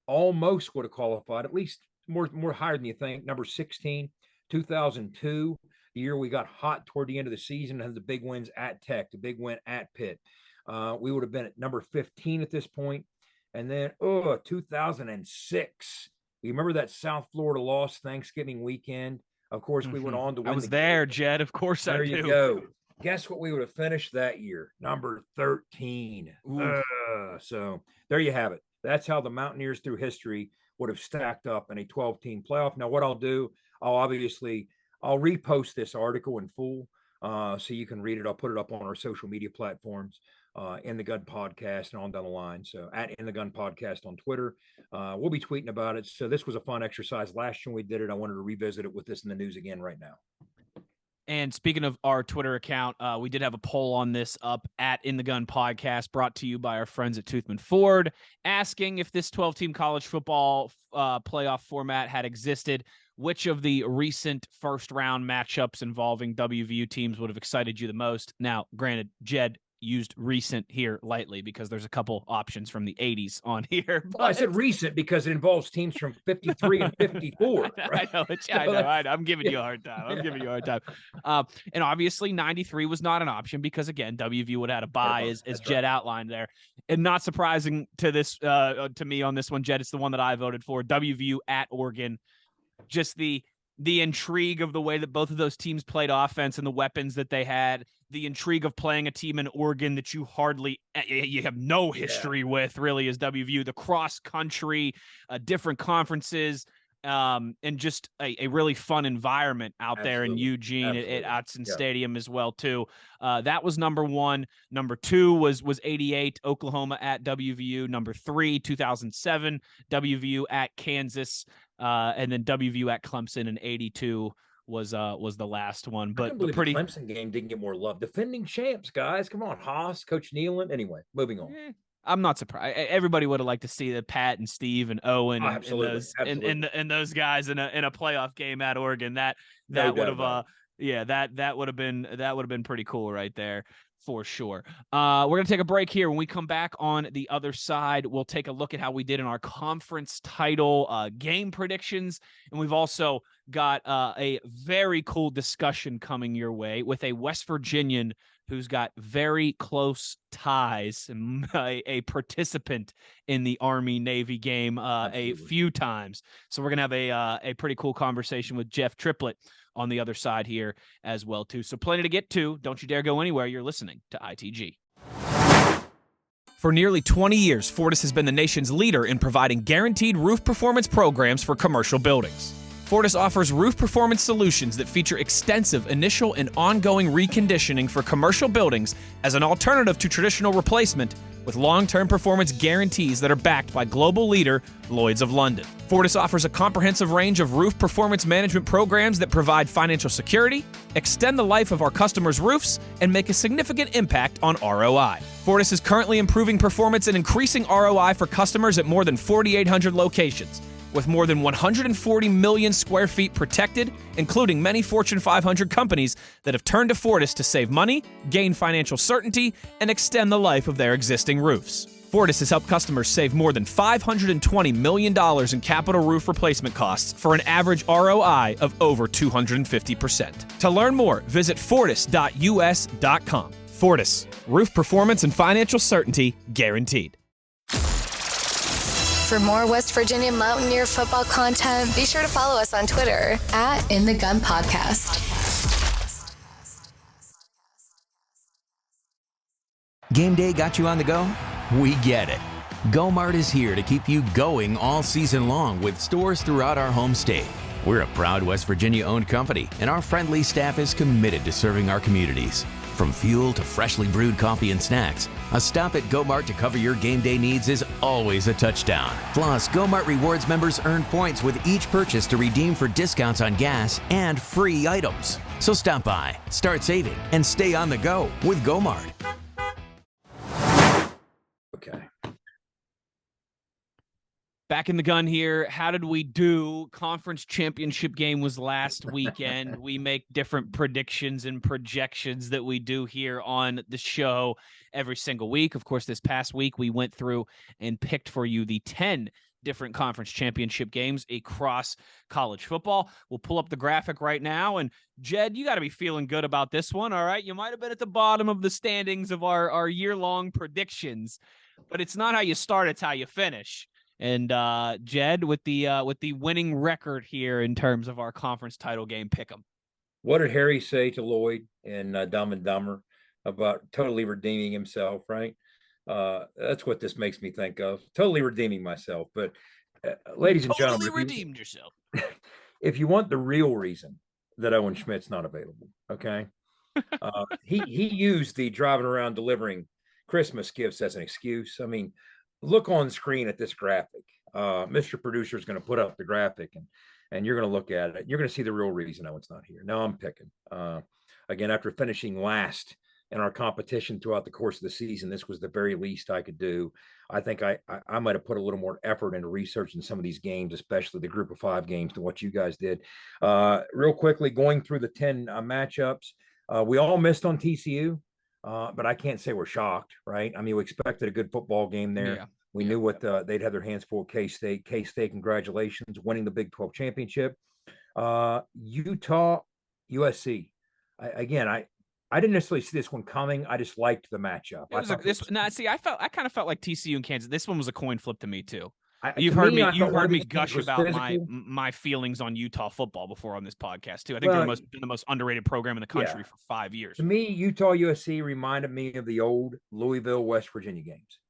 almost would have qualified, at least more higher than you think, number 16. 2002, the year we got hot toward the end of the season, had the big wins at Tech, the big win at Pitt. We would have been at number 15 at this point. And then, 2006. You remember that South Florida loss Thanksgiving weekend? Of course, we went on to win. I was there, Jed. Of course I do. There you go. Guess what we would have finished that year? Number 13. Ooh. So there you have it. That's how the Mountaineers through history would have stacked up in a 12-team playoff. Now, what I'll do, I'll repost this article in full so you can read it. I'll put it up on our social media platforms, In the Gun Podcast and on down the line. So at In the Gun Podcast on Twitter. We'll be tweeting about it. So this was a fun exercise. Last year we did it. I wanted to revisit it with this in the news again right now. And speaking of our Twitter account, we did have a poll on this up at In the Gun Podcast, brought to you by our friends at Toothman Ford, asking if this 12-team college football playoff format had existed, which of the recent first-round matchups involving WVU teams would have excited you the most? Now, granted, Jed used recent here lightly because there's a couple options from the 80s on here. Well, I said recent because it involves teams from 53 and 54. Right? I know. I'm giving you a hard time. And obviously 93 was not an option because, again, WVU would have had a bye, as Jed outlined there. And not surprising to this to me on this one, Jed, it's the one that I voted for. WVU at Oregon. Just the intrigue of the way that both of those teams played offense and the weapons that they had, the intrigue of playing a team in Oregon that you have no history with, really, as WVU, the cross country, different conferences, and just a really fun environment out there in Eugene at Autzen Stadium as well, too. That was number one. Number two was 88, Oklahoma at WVU. Number three, 2007, WVU at Kansas. And then WVU at Clemson in 82 was the last one. But the Clemson game didn't get more love. Defending champs, guys. Come on, Haas, Coach Nealon. Anyway, moving on. I'm not surprised. Everybody would have liked to see the Pat and Steve and Owen and those guys in a playoff game at Oregon. That would have that would have been pretty cool right there. For sure. We're going to take a break here. When we come back on the other side, we'll take a look at how we did in our conference title game predictions. And we've also got a very cool discussion coming your way with a West Virginian who's got very close ties, and a participant in the Army-Navy game a few times. So we're going to have a pretty cool conversation with Jeff Triplett on the other side here as well, too. So plenty to get to. Don't you dare go anywhere. You're listening to ITG. For nearly 20 years, Fortis has been the nation's leader in providing guaranteed roof performance programs for commercial buildings. Fortis offers roof performance solutions that feature extensive initial and ongoing reconditioning for commercial buildings as an alternative to traditional replacement, with long-term performance guarantees that are backed by global leader Lloyd's of London. Fortis offers a comprehensive range of roof performance management programs that provide financial security, extend the life of our customers' roofs, and make a significant impact on ROI. Fortis is currently improving performance and increasing ROI for customers at more than 4,800 locations, with more than 140 million square feet protected, including many Fortune 500 companies that have turned to Fortis to save money, gain financial certainty, and extend the life of their existing roofs. Fortis has helped customers save more than $520 million in capital roof replacement costs for an average ROI of over 250%. To learn more, visit fortis.us.com. Fortis, roof performance and financial certainty guaranteed. For more West Virginia Mountaineer football content, be sure to follow us on Twitter at In the Gun Podcast. Game day got you on the go? We get it. GoMart is here to keep you going all season long with stores throughout our home state. We're a proud West Virginia-owned company, and our friendly staff is committed to serving our communities. From fuel to freshly brewed coffee and snacks, a stop at GoMart to cover your game day needs is always a touchdown. Plus, GoMart Rewards members earn points with each purchase to redeem for discounts on gas and free items. So stop by, start saving, and stay on the go with GoMart. Okay. Back in the gun here. How did we do? Conference championship game was last weekend. We make different predictions and projections that we do here on the show every single week. Of course, this past week, we went through and picked for you the 10 different conference championship games across college football. We'll pull up the graphic right now. And Jed, you got to be feeling good about this one. All right. You might have been at the bottom of the standings of our year-long predictions, but it's not how you start, it's how you finish. And Jed, with the winning record here in terms of our conference title game pick'em. What did Harry say to Lloyd in Dumb and Dumber about totally redeeming himself, right? That's what this makes me think of. Totally redeeming myself. But ladies and Totally gentlemen, redeemed yourself. if you want the real reason that Owen Schmidt's not available, okay, he used the driving around delivering Christmas gifts as an excuse. I mean, look on screen at this graphic. Mr. Producer is going to put up the graphic, and you're going to look at it. You're going to see the real reason Owen's not here. Now I'm picking. Again, after finishing last in our competition throughout the course of the season, this was the very least I could do. I think I might have put a little more effort into researching some of these games, especially the group of 5 games, than what you guys did. Real quickly, going through the 10 matchups, we all missed on TCU, but I can't say we're shocked, right? I mean, we expected a good football game there. Yeah. We knew what they'd have their hands full. K-State, congratulations, winning the Big 12 championship. Utah, USC. I didn't necessarily see this one coming. I just liked the matchup. I kind of felt like TCU and Kansas. This one was a coin flip to me too. You've To heard me, me. I You've thought one heard of me these gush games was about physical. my feelings on Utah football before on this podcast too. I think Well, they're the most underrated program in the country for 5 years. To me, Utah USC reminded me of the old Louisville, West Virginia games.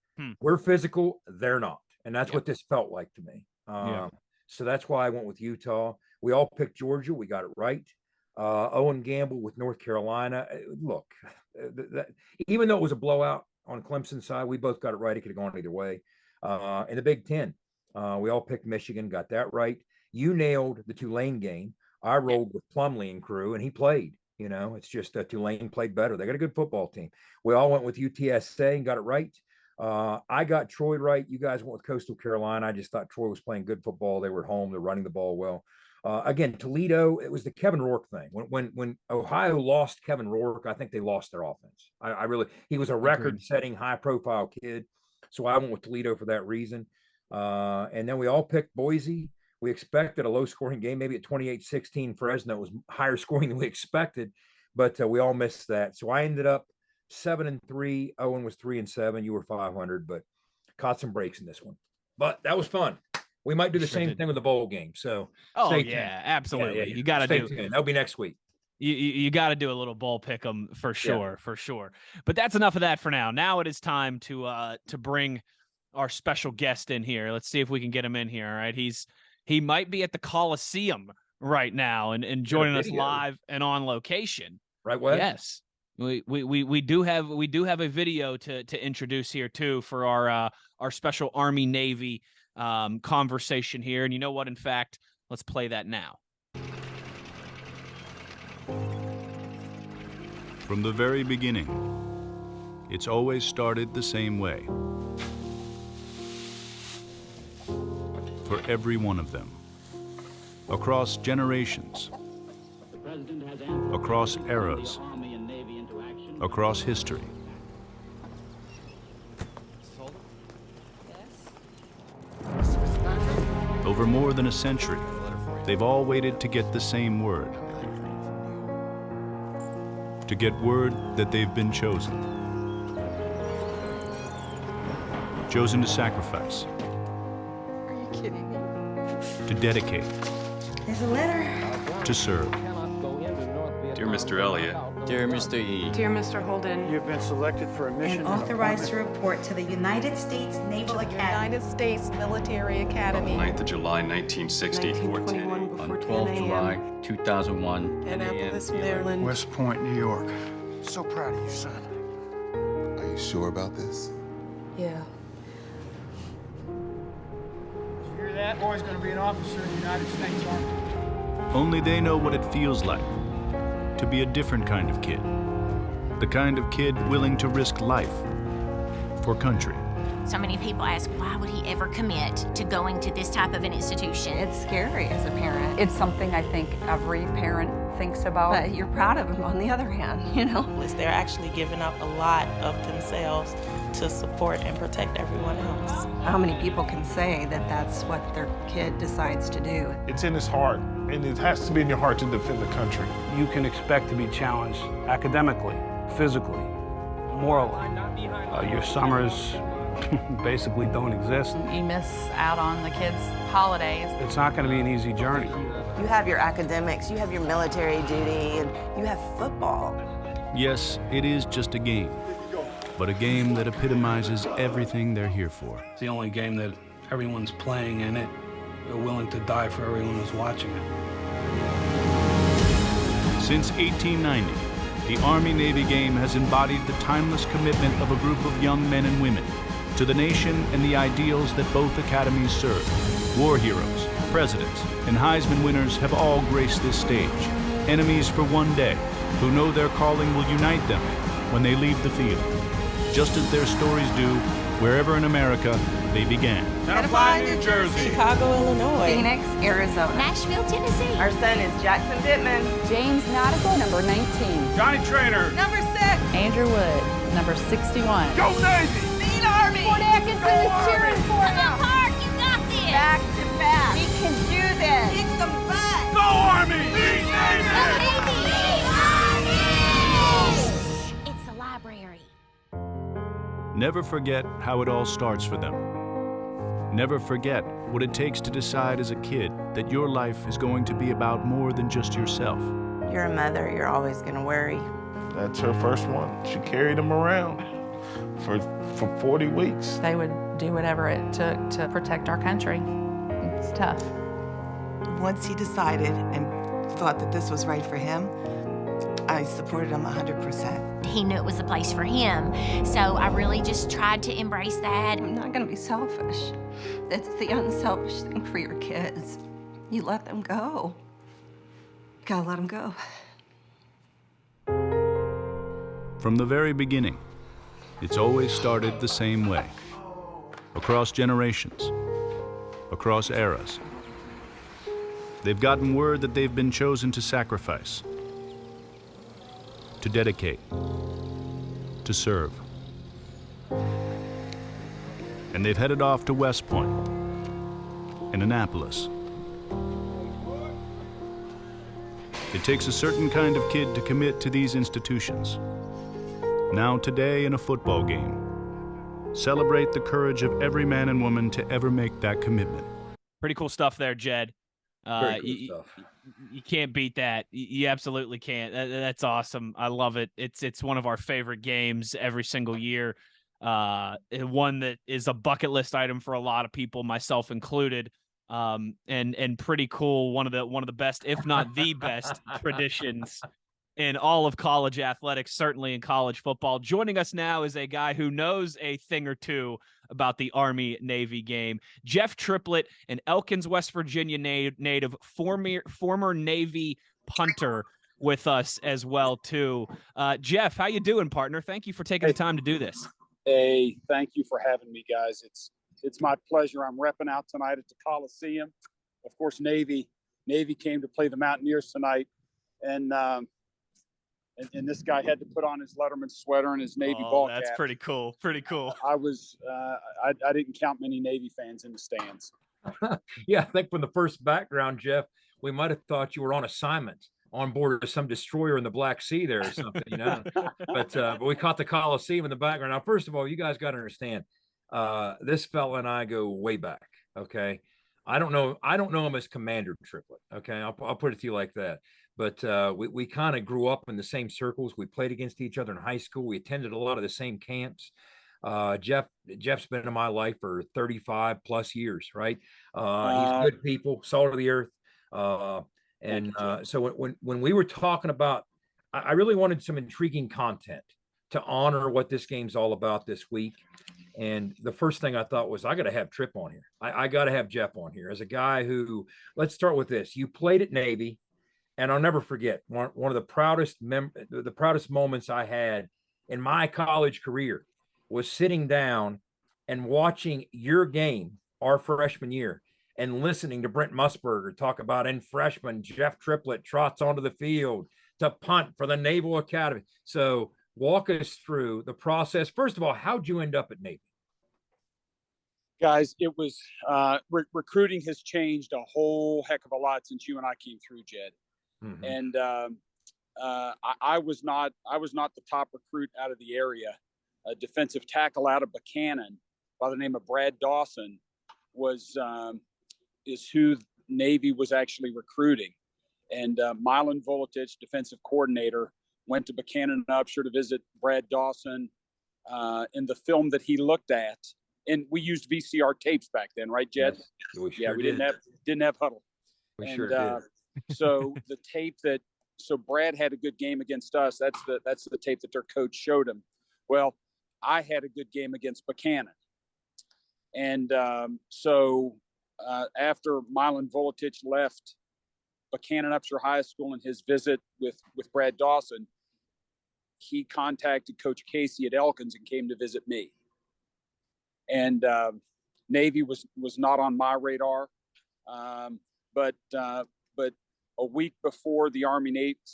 We're physical, they're not. And that's what this felt like to me. So that's why I went with Utah. We all picked Georgia. We got it right. Owen Gamble with North Carolina. Look, even though it was a blowout on Clemson's side, we both got it right. It could have gone either way. In the Big Ten, we all picked Michigan, got that right. You nailed the Tulane game. I rolled with Plumlee and crew, and he played. You know, it's just Tulane played better. They got a good football team. We all went with UTSA and got it right. I got Troy right. You guys went with Coastal Carolina. I just thought Troy was playing good football. They were at home. They're running the ball well. Again, Toledo, it was the Kevin Rourke thing. When Ohio lost Kevin Rourke, I think they lost their offense. He was a record-setting, high-profile kid. So I went with Toledo for that reason. And then we all picked Boise. We expected a low-scoring game, maybe at 28-16. Fresno was higher scoring than we expected, but we all missed that. So I ended up 7-3. Owen was 3-7. You were 500, but caught some breaks in this one. But that was fun. We might do the same thing with the bowl game. So stay tuned. Absolutely. Yeah. You got to do it. That'll be next week. You got to do a little bowl pick 'em for sure, for sure. But that's enough of that for now. Now it is time to bring our special guest in here. Let's see if we can get him in here. All right, he might be at the Coliseum right now and joining us live and on location. Right, Wes? Yes. We do have a video to introduce here too for our special Army Navy conversation here. And you know what? In fact, let's play that now. From the very beginning, it's always started the same way. For every one of them, across generations, across eras, across history. Over more than a century, they've all waited to get the same word. To get word that they've been chosen. Chosen to sacrifice. Are you kidding me? To dedicate. There's a letter. To serve. Dear Mr. Elliott. Dear Mr. E. Dear Mr. Holden. You've been selected for a mission. And authorized to report to the United States Naval Academy. United States Military Academy. 9th of July, 1960, 1921 On 12 July, 2001. Annapolis, Maryland. West Point, New York. So proud of you, son. Are you sure about this? Yeah. You hear that? Boy's gonna be an officer in the United States Army. Only they know what it feels like to be a different kind of kid. The kind of kid willing to risk life for country. So many people ask, why would he ever commit to going to this type of an institution? It's scary as a parent. It's something I think every parent thinks about. But you're proud of them on the other hand, you know? They're actually giving up a lot of themselves to support and protect everyone else. How many people can say that that's what their kid decides to do? It's in his heart, and it has to be in your heart to defend the country. You can expect to be challenged academically, physically, morally. Your summers, basically don't exist. You miss out on the kids' holidays. It's not going to be an easy journey. You have your academics, you have your military duty, and you have football. Yes, it is just a game, but a game that epitomizes everything they're here for. It's the only game that everyone's playing in it. They're willing to die for everyone who's watching it. Since 1890, the Army-Navy game has embodied the timeless commitment of a group of young men and women to the nation and the ideals that both academies serve. War heroes, presidents, and Heisman winners have all graced this stage. Enemies for one day, who know their calling will unite them when they leave the field, just as their stories do wherever in America they began. Edify, New Jersey. Chicago, Illinois. Phoenix, Arizona. Nashville, Tennessee. Our son is Jackson Pittman. James Nautical, number 19. Johnny Trainer. Number 6. Andrew Wood, number 61. Go Navy. Beat Army. Fort Atkinson is cheering for Come on, Park, you got this. Back to back. We can do this. Kick some butt. Go Army. Beat Navy. Go Navy. Army. It's the library. Never forget how it all starts for them. Never forget what it takes to decide as a kid that your life is going to be about more than just yourself. You're a mother, you're always going to worry. That's her first one. She carried him around for 40 weeks. They would do whatever it took to protect our country. It's tough. Once he decided and thought that this was right for him, I supported him 100%. He knew it was the place for him, so I really just tried to embrace that. I'm not going to be selfish. That's the unselfish thing for your kids. You let them go. You gotta let them go. From the very beginning, it's always started the same way. Across generations, across eras. They've gotten word that they've been chosen to sacrifice, to dedicate, to serve. And they've headed off to West Point and Annapolis. It takes a certain kind of kid to commit to these institutions. Now today in a football game, celebrate the courage of every man and woman to ever make that commitment. Pretty cool stuff there, Jed. Very cool stuff. You can't beat that. You absolutely can't. That's awesome. I love it. It's one of our favorite games every single year. One that is a bucket list item for a lot of people, myself included. And pretty cool. One of the best, if not the best, traditions in all of college athletics, certainly in college football. Joining us now is a guy who knows a thing or two about the Army-Navy game. Jeff Triplett, an Elkins, West Virginia native, former Navy punter with us as well, too. Jeff, how you doing, partner? Thank you for taking the time to do this. Hey, thank you for having me, guys. It's my pleasure. I'm repping out tonight at the Coliseum. Of course, Navy came to play the Mountaineers tonight, and this guy had to put on his Letterman sweater and his Navy ball cap. That's pretty cool. Pretty cool. I didn't count many Navy fans in the stands. Yeah, I think from the first background, Jeff, we might have thought you were on assignment on board of some destroyer in the Black Sea there or something, you know. But we caught the Coliseum in the background. Now, first of all, you guys got to understand, this fella and I go way back. Okay, I don't know him as Commander Triplett. Okay, I'll put it to you like that. But we kind of grew up in the same circles. We played against each other in high school. We attended a lot of the same camps. Jeff's been in my life for 35 plus years, right? He's good people, salt of the earth. So when we were talking about, I really wanted some intriguing content to honor what this game's all about this week. And the first thing I thought was, I got to have Trip on here. I got to have Jeff on here as a guy who, let's start with this. You played at Navy. And I'll never forget one of the proudest moments I had in my college career was sitting down and watching your game our freshman year and listening to Brent Musburger talk about in freshman Jeff Triplett trots onto the field to punt for the Naval Academy. So walk us through the process. First of all, how'd you end up at Navy? Guys, it was recruiting has changed a whole heck of a lot since you and I came through, Jed. Mm-hmm. And I was not the top recruit out of the area. A defensive tackle out of Buchanan by the name of Brad Dawson is who Navy was actually recruiting. And Milan Vuletic, defensive coordinator, went to Buchanan and Upshur to visit Brad Dawson. In the film that he looked at, and we used VCR tapes back then, right, Jed? Yes, we didn't have Huddle. We sure did. So the tape so Brad had a good game against us. That's the tape that their coach showed him. Well, I had a good game against Buchanan. And after Milan Vuletic left Buchanan Upshur High School in his visit with Brad Dawson, he contacted Coach Casey at Elkins and came to visit me. And Navy was not on my radar, but a week before the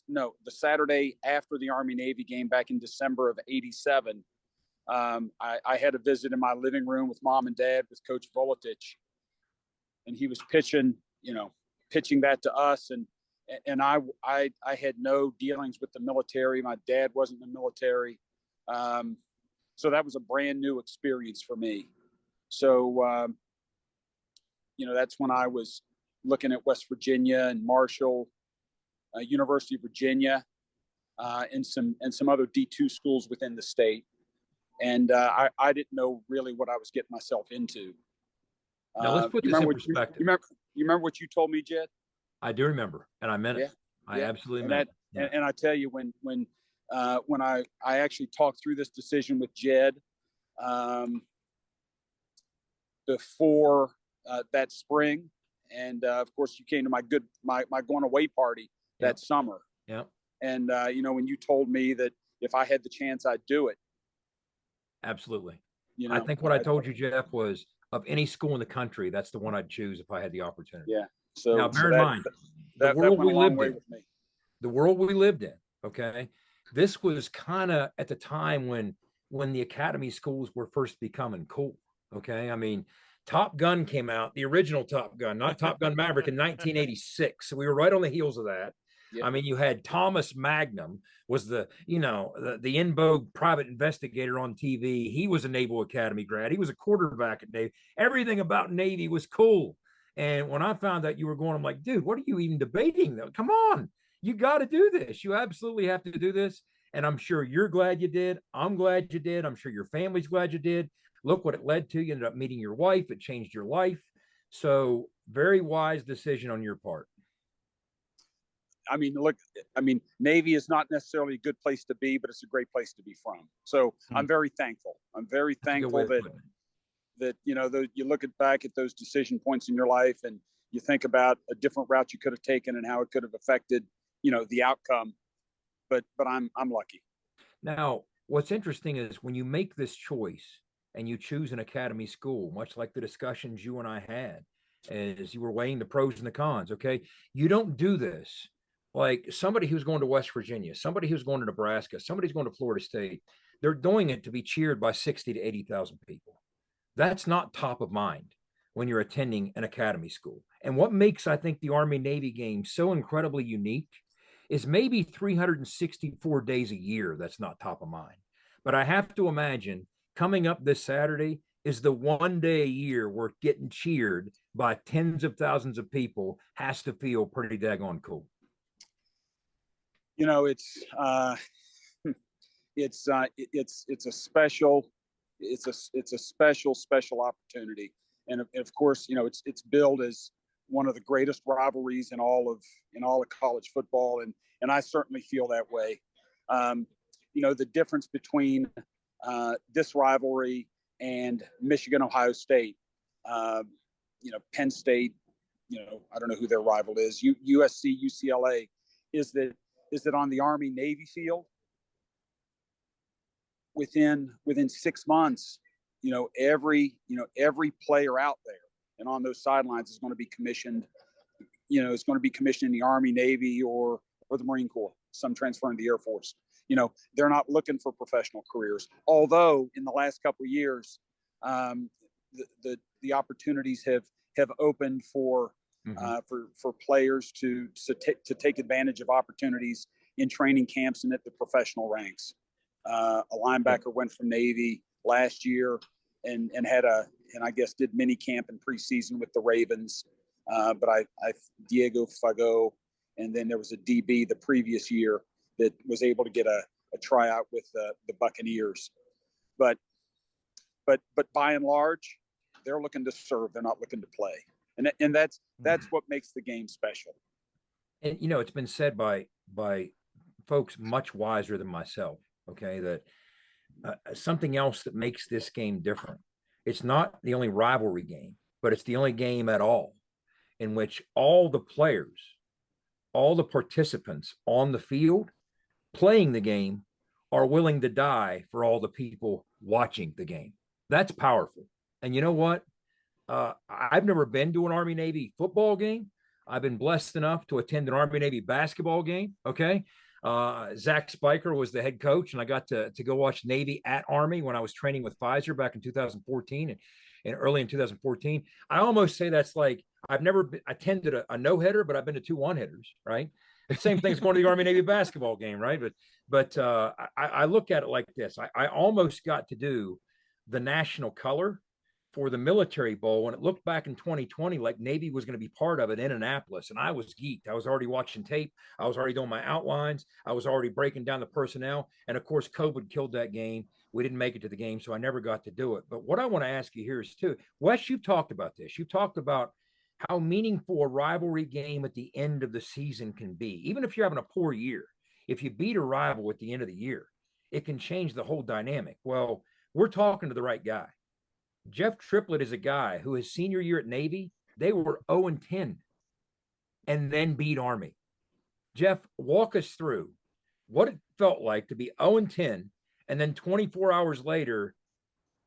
the Saturday after the Army-Navy game back in December of '87, I had a visit in my living room with Mom and Dad with Coach Vuletic, and he was pitching that to us, and I had no dealings with the military. My dad wasn't in the military, so that was a brand new experience for me. So that's when I was looking at West Virginia and Marshall, University of Virginia, and some other D2 schools within the state. And I didn't know really what I was getting myself into. Now let's put this in perspective. You remember what you told me, Jed? I do remember, and I meant it. I absolutely meant it. And I tell you, when I actually talked through this decision with Jed before that spring, and of course you came to my going away party that summer. Yeah. And when you told me that if I had the chance, I'd do it. Absolutely. I think what I told you, Jeff, was of any school in the country, that's the one I'd choose if I had the opportunity. Yeah. So now bear in mind the world we lived in. The world we lived in. Okay. This was kind of at the time when the academy schools were first becoming cool. Okay. I mean, Top Gun came out, the original Top Gun, not Top Gun Maverick, in 1986. So we were right on the heels of that. Yep. I mean, you had Thomas Magnum was the in vogue private investigator on TV. He was a Naval Academy grad. He was a quarterback at Navy. Everything about Navy was cool. And when I found out you were going, I'm like, dude, what are you even debating though? Come on, you got to do this. You absolutely have to do this. And I'm sure you're glad you did. I'm glad you did. I'm sure your family's glad you did. Look what it led to. You ended up meeting your wife. It changed your life. So very wise decision on your part. I mean, look, Navy is not necessarily a good place to be, but it's a great place to be from. So I'm very thankful. I'm very thankful that you look back at those decision points in your life and you think about a different route you could have taken and how it could have affected, the outcome. But I'm lucky. Now, what's interesting is when you make this choice and you choose an academy school, much like the discussions you and I had as you were weighing the pros and the cons. Okay. You don't do this like somebody who's going to West Virginia, somebody who's going to Nebraska, somebody's going to Florida State. They're doing it to be cheered by 60 to 80,000 people. That's not top of mind when you're attending an academy school. And what makes, I think, the Army-Navy game so incredibly unique is maybe 364 days a year that's not top of mind. But I have to imagine coming up this Saturday is the one day a year where getting cheered by tens of thousands of people has to feel pretty daggone cool. It's a special opportunity. And of course, it's billed as one of the greatest rivalries in all of college football. And I certainly feel that way. The difference between this rivalry and Michigan, Ohio State, Penn State, I don't know who their rival is, USC, UCLA, is that on the Army-Navy field, within 6 months, every player out there and on those sidelines is going to be commissioned, is going to be commissioned in the Army, Navy, or the Marine Corps, some transferring to the Air Force. They're not looking for professional careers. Although in the last couple of years, the opportunities have opened for players to take advantage of opportunities in training camps and at the professional ranks. A linebacker went from Navy last year and had and I guess did mini camp in preseason with the Ravens. But I Diego Fago, and then there was a DB the previous year that was able to get a tryout with the Buccaneers. But by and large, they're looking to serve. They're not looking to play, and that's what makes the game special. And it's been said by folks much wiser than myself. Okay, that something else that makes this game different. It's not the only rivalry game, but it's the only game at all in which all the players, all the participants on the field playing the game are willing to die for all the people watching the game. That's powerful. And you know what? I've never been to an Army-Navy football game. I've been blessed enough to attend an Army-Navy basketball game. Okay. Zach Spiker was the head coach, and I got to go watch Navy at Army when I was training with Pfizer back in 2014 and early in 2014. I almost say that's like, I've never attended a no-hitter, but I've been to 2 one-hitters, right? The same thing as going to the Army-Navy basketball game, right? But I look at it like this. I almost got to do the national color for the military bowl, and it looked back in 2020 like Navy was going to be part of it in Annapolis, and I was geeked. I was already watching tape. I was already doing my outlines. I was already breaking down the personnel, and of course COVID killed that game. We didn't make it to the game, so I never got to do it. But what I want to ask you here is too, Wes, you've talked about this. You've talked about how meaningful a rivalry game at the end of the season can be. Even if you're having a poor year, if you beat a rival at the end of the year, it can change the whole dynamic. Well, we're talking to the right guy. Jeff Triplett is a guy who his senior year at Navy, they were 0-10 and then beat Army. Jeff, walk us through what it felt like to be 0-10 and then 24 hours later,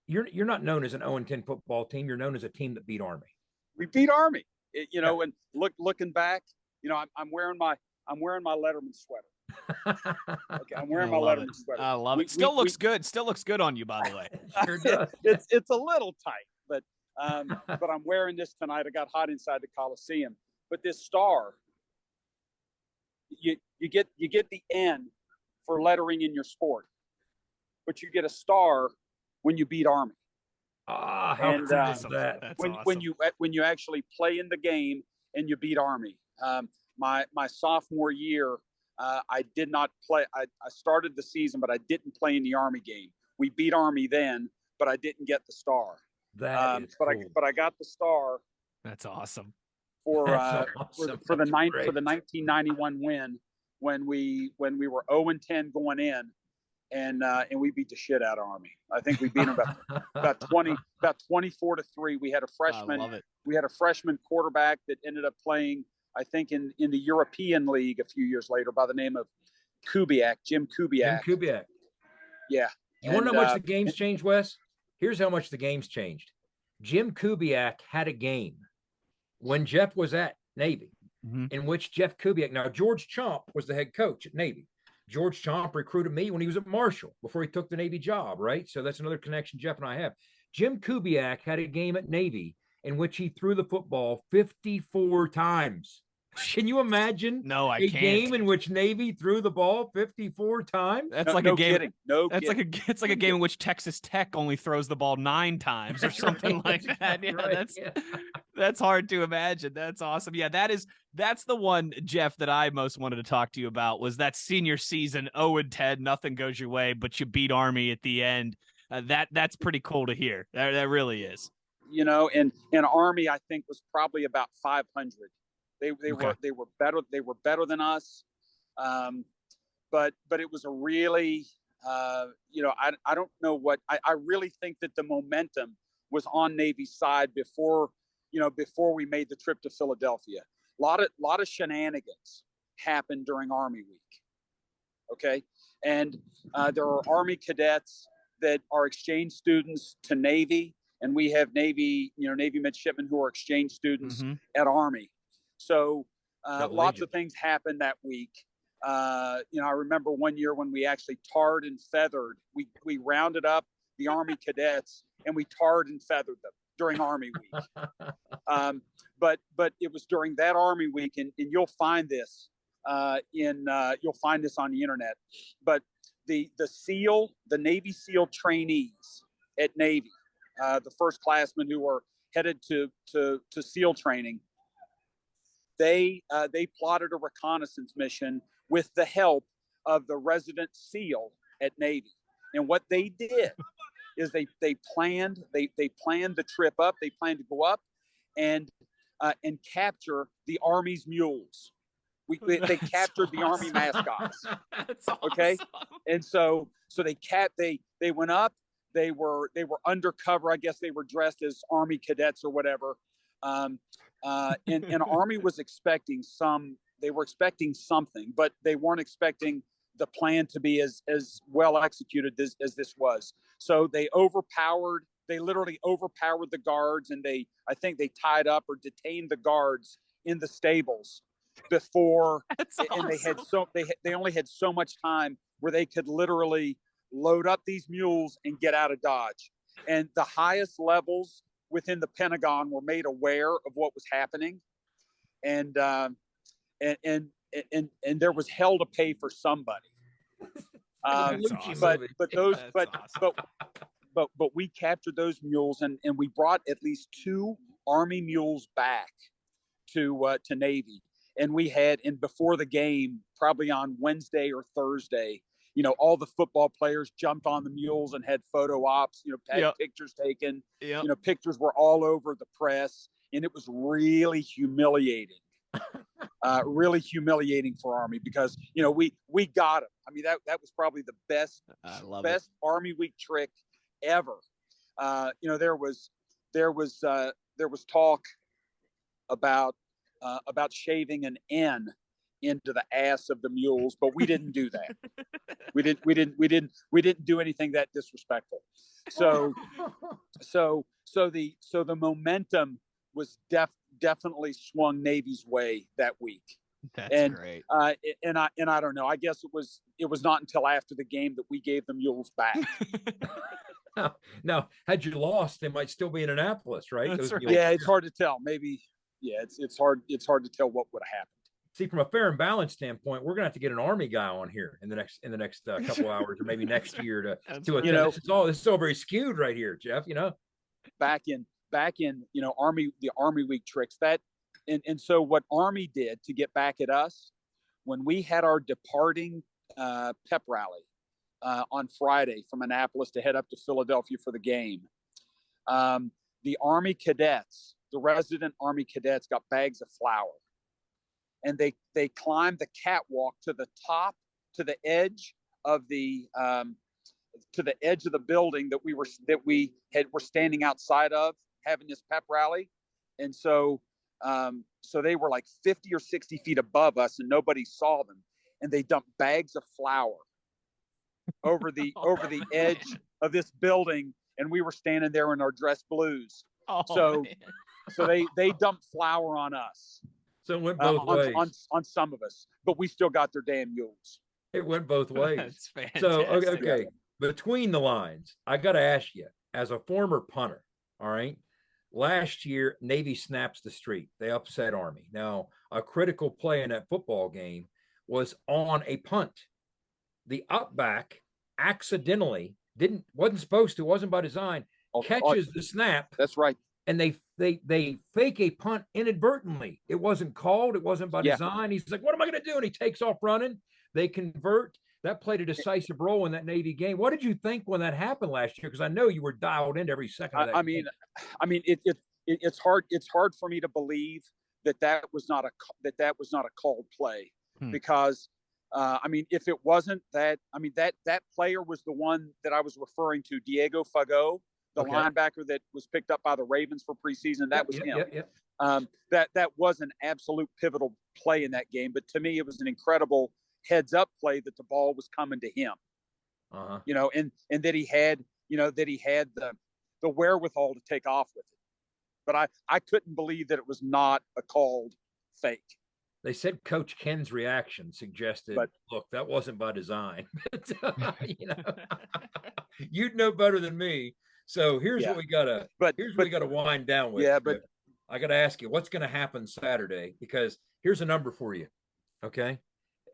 you're not known as an 0-10 football team. You're known as a team that beat Army. We beat Army, and looking back, I'm wearing my Letterman sweater. Okay, I'm wearing my Letterman sweater. I love it. Still looks good. Still looks good on you, by the way. Sure does. It's a little tight, but I'm wearing this tonight. I got hot inside the Coliseum, but this star, you get the N for lettering in your sport, but you get a star when you beat Army. How cool is that? That's when awesome. when you actually play in the game and you beat Army. My sophomore year, I did not play. I started the season, but I didn't play in the Army game. We beat Army then, but I didn't get the star. That is cool. But I got the star. That's awesome. For awesome. for the 1991 win when we were 0-10 going in. And we beat the shit out of Army. I think we beat them about 24-3. We had a freshman. We had a freshman quarterback that ended up playing, I think, in the European League a few years later by the name of Kubiak, Jim Kubiak. Jim Kubiak. Yeah. You want to know how much the game's changed, Wes? Here's how much the game's changed. Jim Kubiak had a game when Jeff was at Navy, in which Jeff Kubiak. Now George Chomp was the head coach at Navy. George Chomp recruited me when he was at Marshall before he took the Navy job, right? So that's another connection Jeff and I have. Jim Kubiak had a game at Navy in which he threw the football 54 times. Can you imagine? No, I a can't. game in which Navy threw the ball 54 times? That's like a game. It's like a game in which Texas Tech only throws the ball 9 times or something like that. Yeah, that's hard to imagine. That's awesome. Yeah, that's the one, Jeff, that I most wanted to talk to you about was that senior season 0-10, nothing goes your way, but you beat Army at the end. That's pretty cool to hear. That really is. And Army, I think, was probably about 500. They were better. They were better than us, but it was a really, I don't know what I really think that the momentum was on Navy's side before we made the trip to Philadelphia. A lot of shenanigans happened during Army week. Okay, and there are Army cadets that are exchange students to Navy, and we have Navy midshipmen who are exchange students at Army. So lots of things happened that week. I remember one year when we actually tarred and feathered. We rounded up the Army cadets and we tarred and feathered them during Army week. But it was during that Army week, and you'll find this you'll find this on the internet. But the Navy SEAL trainees at Navy the firstclassmen who were headed to SEAL training, they plotted a reconnaissance mission with the help of the resident SEAL at Navy. And what they did is they planned the trip up. They planned to go up and capture the Army's mules. They captured the Army mascots. That's awesome. Okay, and so they went up. They were undercover. I guess they were dressed as Army cadets or whatever. And Army was expecting they were expecting something, but they weren't expecting the plan to be as well executed as this was. So they literally overpowered the guards, and I think they tied up or detained the guards in the stables before. That's awesome. And they only had so much time where they could literally load up these mules and get out of Dodge. And the highest levels within the Pentagon were made aware of what was happening, and there was hell to pay for somebody. But we captured those mules, and we brought at least 2 Army mules back to Navy. And we had, and before the game, probably on Wednesday or Thursday, all the football players jumped on the mules and had photo ops, had pictures taken. Pictures were all over the press, and it was really humiliating. Really humiliating for Army, because we got them. I mean, that was probably the best Army Week trick ever. There was talk about shaving an N into the ass of the mules, but we didn't do that. We didn't do anything that disrespectful. So the momentum was definitely swung Navy's way that week. That's great. And I don't know. I guess it was not until after the game that we gave the mules back. Now, had you lost, they might still be in Annapolis, right? That's right. Yeah, it's hard to tell. Maybe. Yeah, it's hard to tell what would have happened. See, from a fair and balanced standpoint, we're gonna have to get an Army guy on here in the next couple hours, or maybe next year to this is all very skewed right here, Jeff. Back in Army, the Army Week tricks that, and so what Army did to get back at us, when we had our departing pep rally on Friday from Annapolis to head up to Philadelphia for the game, the Army cadets, the resident Army cadets, got bags of flour, and they climbed the catwalk to the top, to the edge of the building that we were standing outside of, having this pep rally. And so they were like 50 or 60 feet above us, and nobody saw them, and they dumped bags of flour over the edge of this building, and we were standing there in our dress blues. So they dumped flour on us. So it went both ways on some of us, but we still got their damn mules. It went both ways. That's fantastic. So okay. Between the lines, I got to ask you, as a former punter, all right, last year, Navy snaps the streak. They upset Army. Now, a critical play in that football game was on a punt. The upback accidentally wasn't supposed to, wasn't by design, catches the snap. That's right. And they fake a punt inadvertently. It wasn't called. It wasn't by design. He's like, what am I going to do? And he takes off running. They convert. That played a decisive role in that Navy game. What did you think when that happened last year? Because I know you were dialed in every second of that game. It's hard for me to believe that was not a called play, because if it wasn't that, that player was the one that I was referring to, Diego Fago, the linebacker that was picked up by the Ravens for preseason. That was him. That was an absolute pivotal play in that game. But to me, it was an incredible heads up play that the ball was coming to him. And that he had the wherewithal to take off with it. But I couldn't believe that it was not a called fake. They said Coach Ken's reaction suggested, look, that wasn't by design. You'd know better than me. So here's what we gotta wind down with. Yeah, but I gotta ask you, what's gonna happen Saturday? Because here's a number for you. Okay.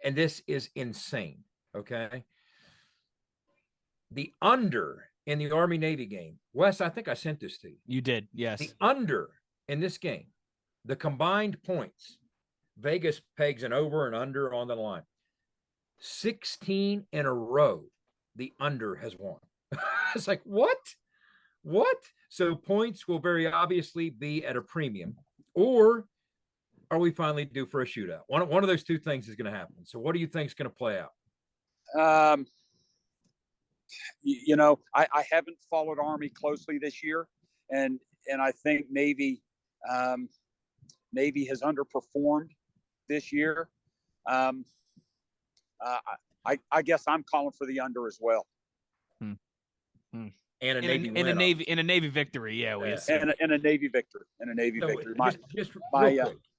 And this is insane. Okay. The under in the Army-Navy game. Wes, I think I sent this to you. You did, yes. The under in this game, the combined points, Vegas pegs an over and under on the line. 16 in a row, the under has won. It's like, what? What? So points will very obviously be at a premium. Or are we finally due for a shootout? One of those two things is going to happen. So what do you think is going to play out? I haven't followed Army closely this year, and I think Navy has underperformed this year. I guess I'm calling for the under as well. And in a Navy victory, yeah, we assume. And a Navy victory.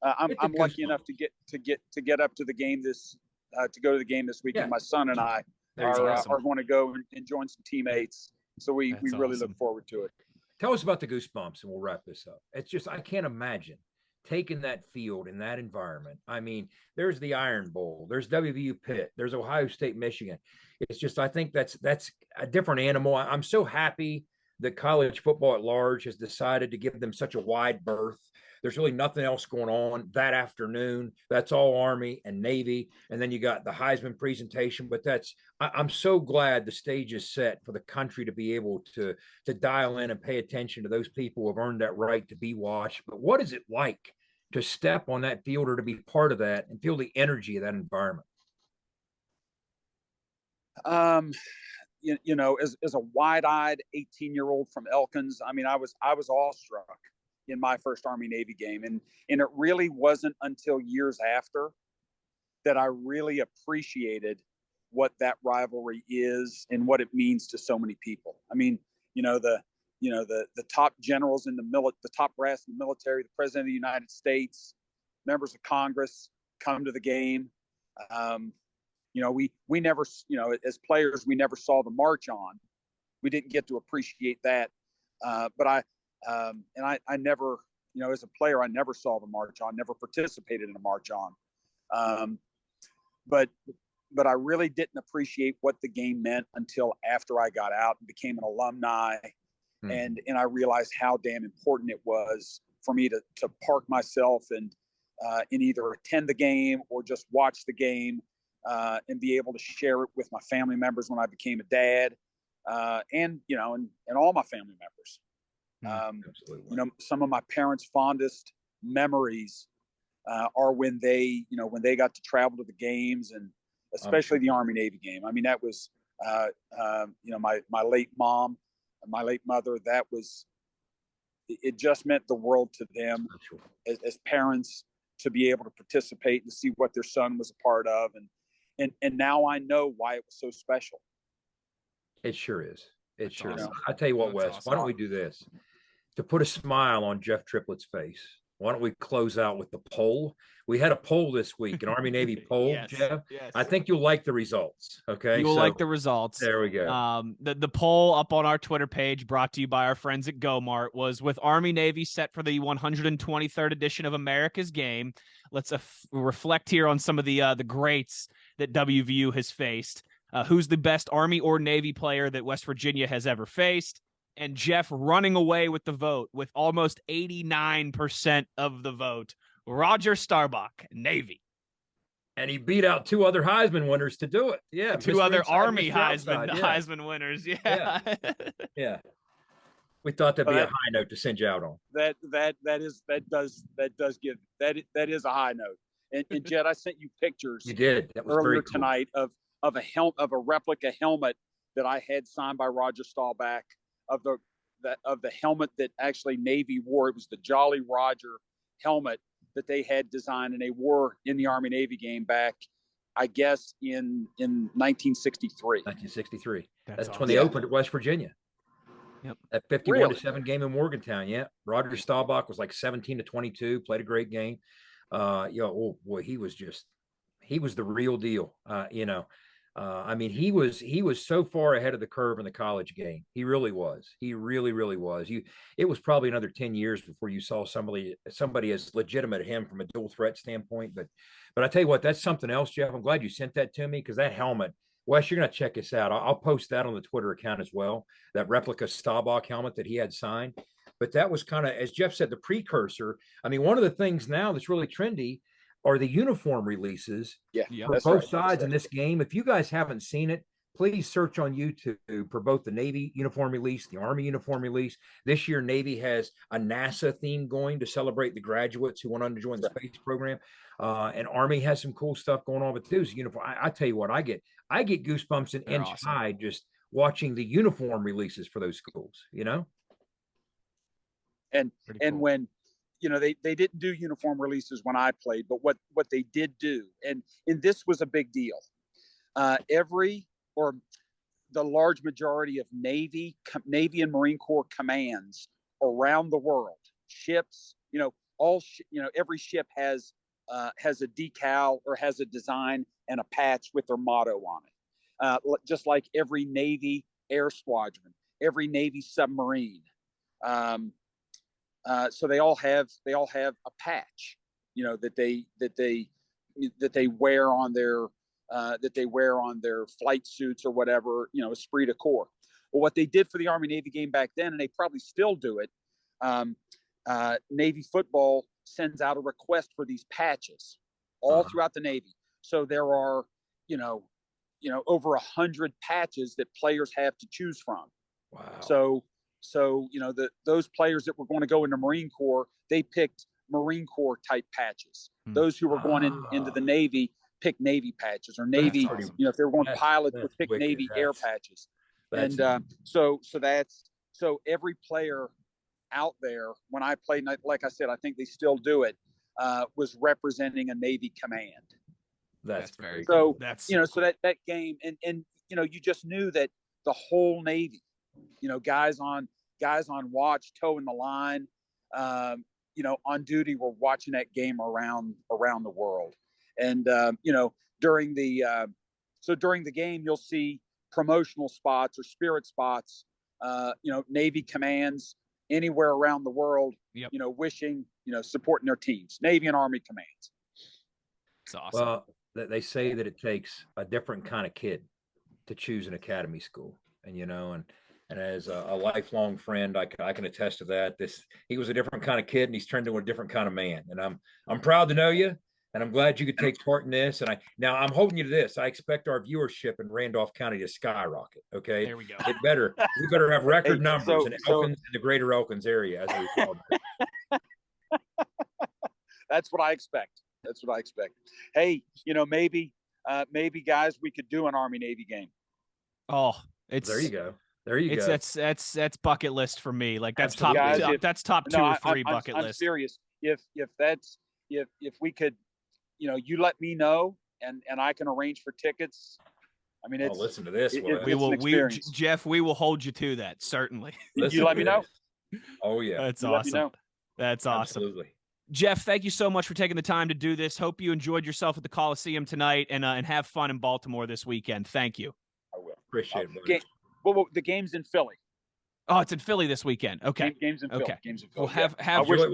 I'm lucky enough to get up to the game to go to the game this weekend. Yeah. My son and I are going to go and join some teammates. So we really look forward to it. Tell us about the goosebumps and we'll wrap this up. It's just, I can't imagine taking that field in that environment. I mean, there's the Iron Bowl, there's WVU Pitt, there's Ohio State, Michigan. It's just, I think that's a different animal. I'm so happy that college football at large has decided to give them such a wide berth. There's really nothing else going on that afternoon. That's all Army and Navy. And then you got the Heisman presentation, but I'm so glad the stage is set for the country to be able to dial in and pay attention to those people who have earned that right to be watched. But what is it like to step on that field or to be part of that and feel the energy of that environment? As a wide-eyed 18-year-old from Elkins, I mean, I was awestruck in my first Army-Navy game. And it really wasn't until years after that I really appreciated what that rivalry is and what it means to so many people. I mean, the top generals in the top brass in the military, the President of the United States, members of Congress come to the game. We never, as players, we never saw the march on. We didn't get to appreciate that. But I never, as a player, I never saw the march on, never participated in a march on. But I really didn't appreciate what the game meant until after I got out and became an alumni. And I realized how damn important it was for me to park myself and either attend the game or just watch the game and be able to share it with my family members when I became a dad, and all my family members. Some of my parents' fondest memories are when they got to travel to the games, and especially the Army-Navy game. I mean, that was, my late mom, my late mother, it just meant the world to them as parents to be able to participate and see what their son was a part of. And now I know why it was so special. It sure is. It sure is. I tell you what, Wes, why don't we do this? To put a smile on Jeff Triplett's face, why don't we close out with the poll? We had a poll this week, an Army-Navy poll, yes, Jeff. Yes. I think you'll like the results. Okay. You'll like the results. There we go. The poll up on our Twitter page, brought to you by our friends at GoMart, was with Army-Navy set for the 123rd edition of America's Game. Let's reflect here on some of the greats that WVU has faced. Who's the best Army or Navy player that West Virginia has ever faced? And Jeff running away with the vote with almost 89% of the vote. Roger Staubach, Navy. And he beat out two other Heisman winners to do it. Yeah. Two other Army Heisman winners. Yeah. Yeah. We thought that'd be a high note to send you out on. That is a high note. And Jed, I sent you pictures. You did. That was earlier very cool. Tonight of a replica helmet that I had signed by Roger Staubach of the helmet that actually Navy wore. It was the Jolly Roger helmet that they had designed, and they wore in the Army-Navy game back, I guess, in 1963. 1963. That's awesome. When they opened at West Virginia. Yep. That 51-7 game in Morgantown. Yeah. Roger Staubach was like 17-22, played a great game. Oh boy, he was the real deal. I mean, he was so far ahead of the curve in the college game. He really was. He really, really was. It was probably another 10 years before you saw somebody as legitimate as him from a dual threat standpoint. But I tell you what, that's something else, Jeff. I'm glad you sent that to me, because that helmet Wes, you're going to check this out. I'll post that on the Twitter account as well. That replica Staubach helmet that he had signed. But that was kind of, as Jeff said, the precursor. I mean, one of the things now that's really trendy are the uniform releases for both sides in this game. If you guys haven't seen it, please search on YouTube for both the Navy uniform release, the Army uniform release. This year, Navy has a NASA theme going to celebrate the graduates who went on to join the space program. And Army has some cool stuff going on with too. Uniform. I tell you what, I get goosebumps and inch high just watching the uniform releases for those schools, you know? And when, you know, they didn't do uniform releases when I played, but what they did do, and this was a big deal. The large majority of Navy and Marine Corps commands around the world, ships, you know, every ship has a decal or has a design and a patch with their motto on it. Just like every Navy air squadron, every Navy submarine. So they all have a patch, you know, that they wear on their flight suits or whatever, you know, esprit de corps. Well, what they did for the Army Navy game back then, and they probably still do it, Navy football sends out a request for these patches all throughout the Navy. So there are, you know, over 100 patches that players have to choose from. Wow. So you know, those players that were going to go into Marine Corps, they picked Marine Corps type patches. Those who were going into the Navy picked Navy patches, or Navy, you know, if they were going pilots would pick Navy air patches. And so every player out there, when I played, like I said, I think they still do it, was representing a Navy command. That's very so cool. That's you know, so that game, and you know, you just knew that the whole Navy, you know, guys on watch, towing the line, you know, on duty, were watching that game around the world. And you know, during the game, you'll see promotional spots or spirit spots, you know, Navy commands anywhere around the world, you know, wishing, you know, supporting their teams, Navy and Army commands. It's awesome. Well, they say that it takes a different kind of kid to choose an academy school, and you know, and as a lifelong friend, I can attest to that. He was a different kind of kid, and he's turned into a different kind of man. And I'm proud to know you, and I'm glad you could take part in this. And I'm holding you to this. I expect our viewership in Randolph County to skyrocket. Okay, there we go. We better have record numbers in Elkins, in the greater Elkins area, as we call it. That's what I expect. Hey, you know, maybe guys, we could do an Army Navy game. Oh, there you go. There you go. That's bucket list for me. Like that's top 2 or 3 bucket list. I'm serious. If we could, you know, you let me know and I can arrange for tickets. I mean, it's listen to this. Jeff, we will hold you to that, certainly. You let me know. Oh yeah. That's you awesome. Let me know. That's awesome. Absolutely. Jeff, thank you so much for taking the time to do this. Hope you enjoyed yourself at the Coliseum tonight and have fun in Baltimore this weekend. Thank you. I will. Appreciate it. Well, the game's in Philly. Oh, it's in Philly this weekend. Okay. Game's in Philly. Okay. Game's in Philly. Well, I wish it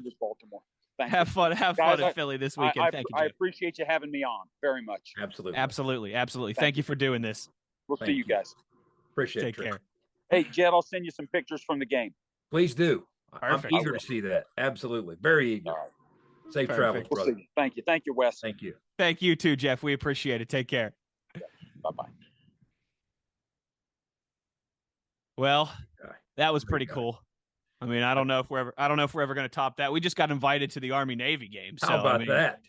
was Baltimore. Thank have you. fun. Have Guys, fun in Philly this weekend. Thank you, Jeff. I appreciate you having me on very much. Absolutely. Thank you for doing this. We'll see you guys. Appreciate it. Take care. Hey, Jed, I'll send you some pictures from the game. Please do. Perfect. I'm eager to see that. Absolutely. Very eager. Safe travels, brother. We'll see you. Thank you. Thank you, Wes. Thank you. Thank you too, Jeff. We appreciate it. Take care. Bye-bye. Well, that was pretty cool. I mean, I don't know if we're ever going to top that. We just got invited to the Army Navy game. So How about that?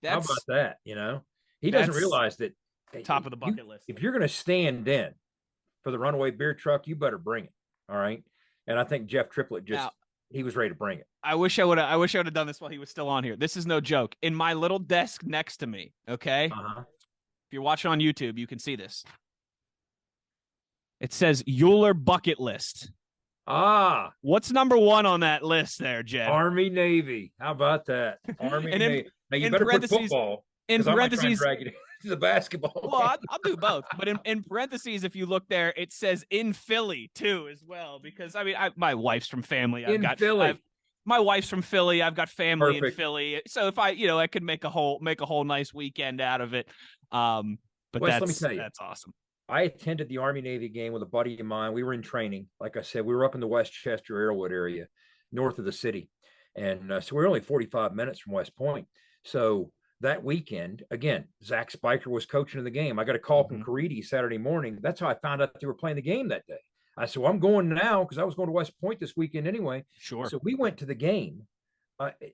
How about that? You know, he doesn't realize that top of the bucket list. If you're going to stand in for the runaway beer truck, you better bring it. All right. And I think Jeff Triplett he was ready to bring it. I wish I would have done this while he was still on here. This is no joke. In my little desk next to me, okay? If you're watching on YouTube, you can see this. It says Uhler bucket list. What's number 1 on that list there, Jed? Army Navy. How about that? Army Navy. Now you better put football. In parentheses, drag it to the basketball. Well, I'll do both. But in parentheses, if you look there, it says in Philly too, as well. Because I mean, my wife's from family. My wife's from Philly. I've got family in Philly. So if I could make a whole nice weekend out of it. But Wes, let me tell you, that's awesome. I attended the Army-Navy game with a buddy of mine. We were in training. Like I said, we were up in the Westchester Arrowwood area, north of the city. And so we were only 45 minutes from West Point. So that weekend, again, Zach Spiker was coaching the game. I got a call from Caridi Saturday morning. That's how I found out they were playing the game that day. I said, well, I'm going now because I was going to West Point this weekend anyway. Sure. So we went to the game.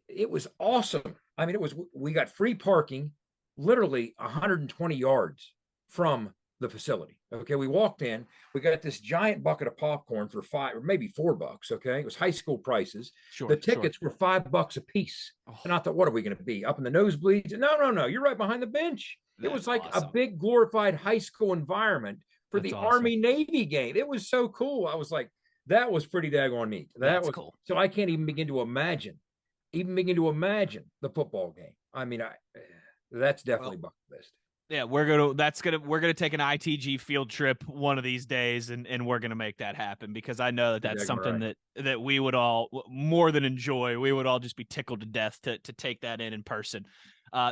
It was awesome. I mean, we got free parking, literally 120 yards from the facility. Okay. We walked in, we got this giant bucket of popcorn for $5 or maybe $4. Okay. It was high school prices. Sure. The tickets were $5 a piece. And I thought, what are we going to be up in the nosebleeds? No. You're right behind the bench. It was like a big glorified high school environment for the Army-Navy game. It was so cool. I was like, that was pretty daggone neat. That was cool. So I can't even begin to imagine the football game. I mean, that's definitely bucket list. Yeah, we're gonna take an ITG field trip one of these days, and we're gonna make that happen, because I know that's something that we would all more than enjoy. We would all just be tickled to death to take that in person.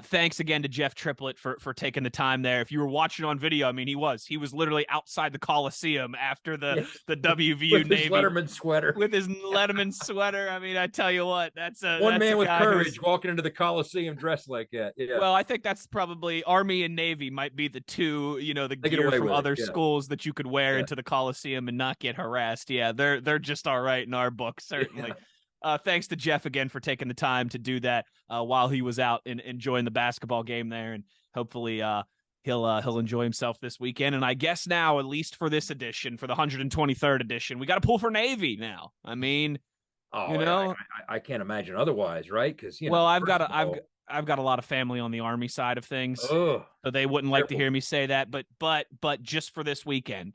Thanks again to Jeff Triplett for taking the time there. If you were watching on video, I mean, he was literally outside the Coliseum after the WVU with Navy his Letterman sweater. With his Letterman sweater. I mean, I tell you what, that's one man with courage walking into the Coliseum dressed like that. Yeah. Well, I think that's probably Army and Navy might be the two, the gear from other schools that you could wear into the Coliseum and not get harassed. Yeah, they're just all right in our book, certainly. Yeah. Thanks to Jeff again for taking the time to do that while he was out and enjoying the basketball game there, and hopefully he'll enjoy himself this weekend. And I guess now, at least for this edition, for the 123rd edition, we got to pull for Navy now. I mean, I can't imagine otherwise, right? Because I've got a lot of family on the Army side of things, so they wouldn't like to hear me say that. But just for this weekend,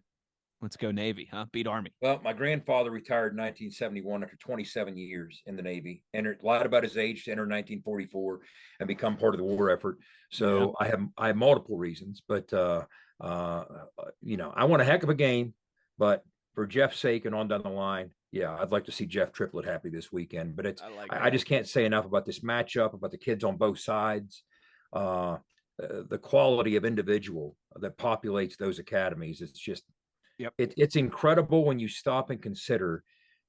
let's go Navy, huh? Beat Army. Well, my grandfather retired in 1971 after 27 years in the Navy. Lied about his age to enter 1944 and become part of the war effort. So I have multiple reasons, but I want a heck of a game. But for Jeff's sake and on down the line, I'd like to see Jeff Triplett happy this weekend. But I just can't say enough about this matchup, about the kids on both sides. The quality of individual that populates those academies, it's just. Yep. It's incredible when you stop and consider,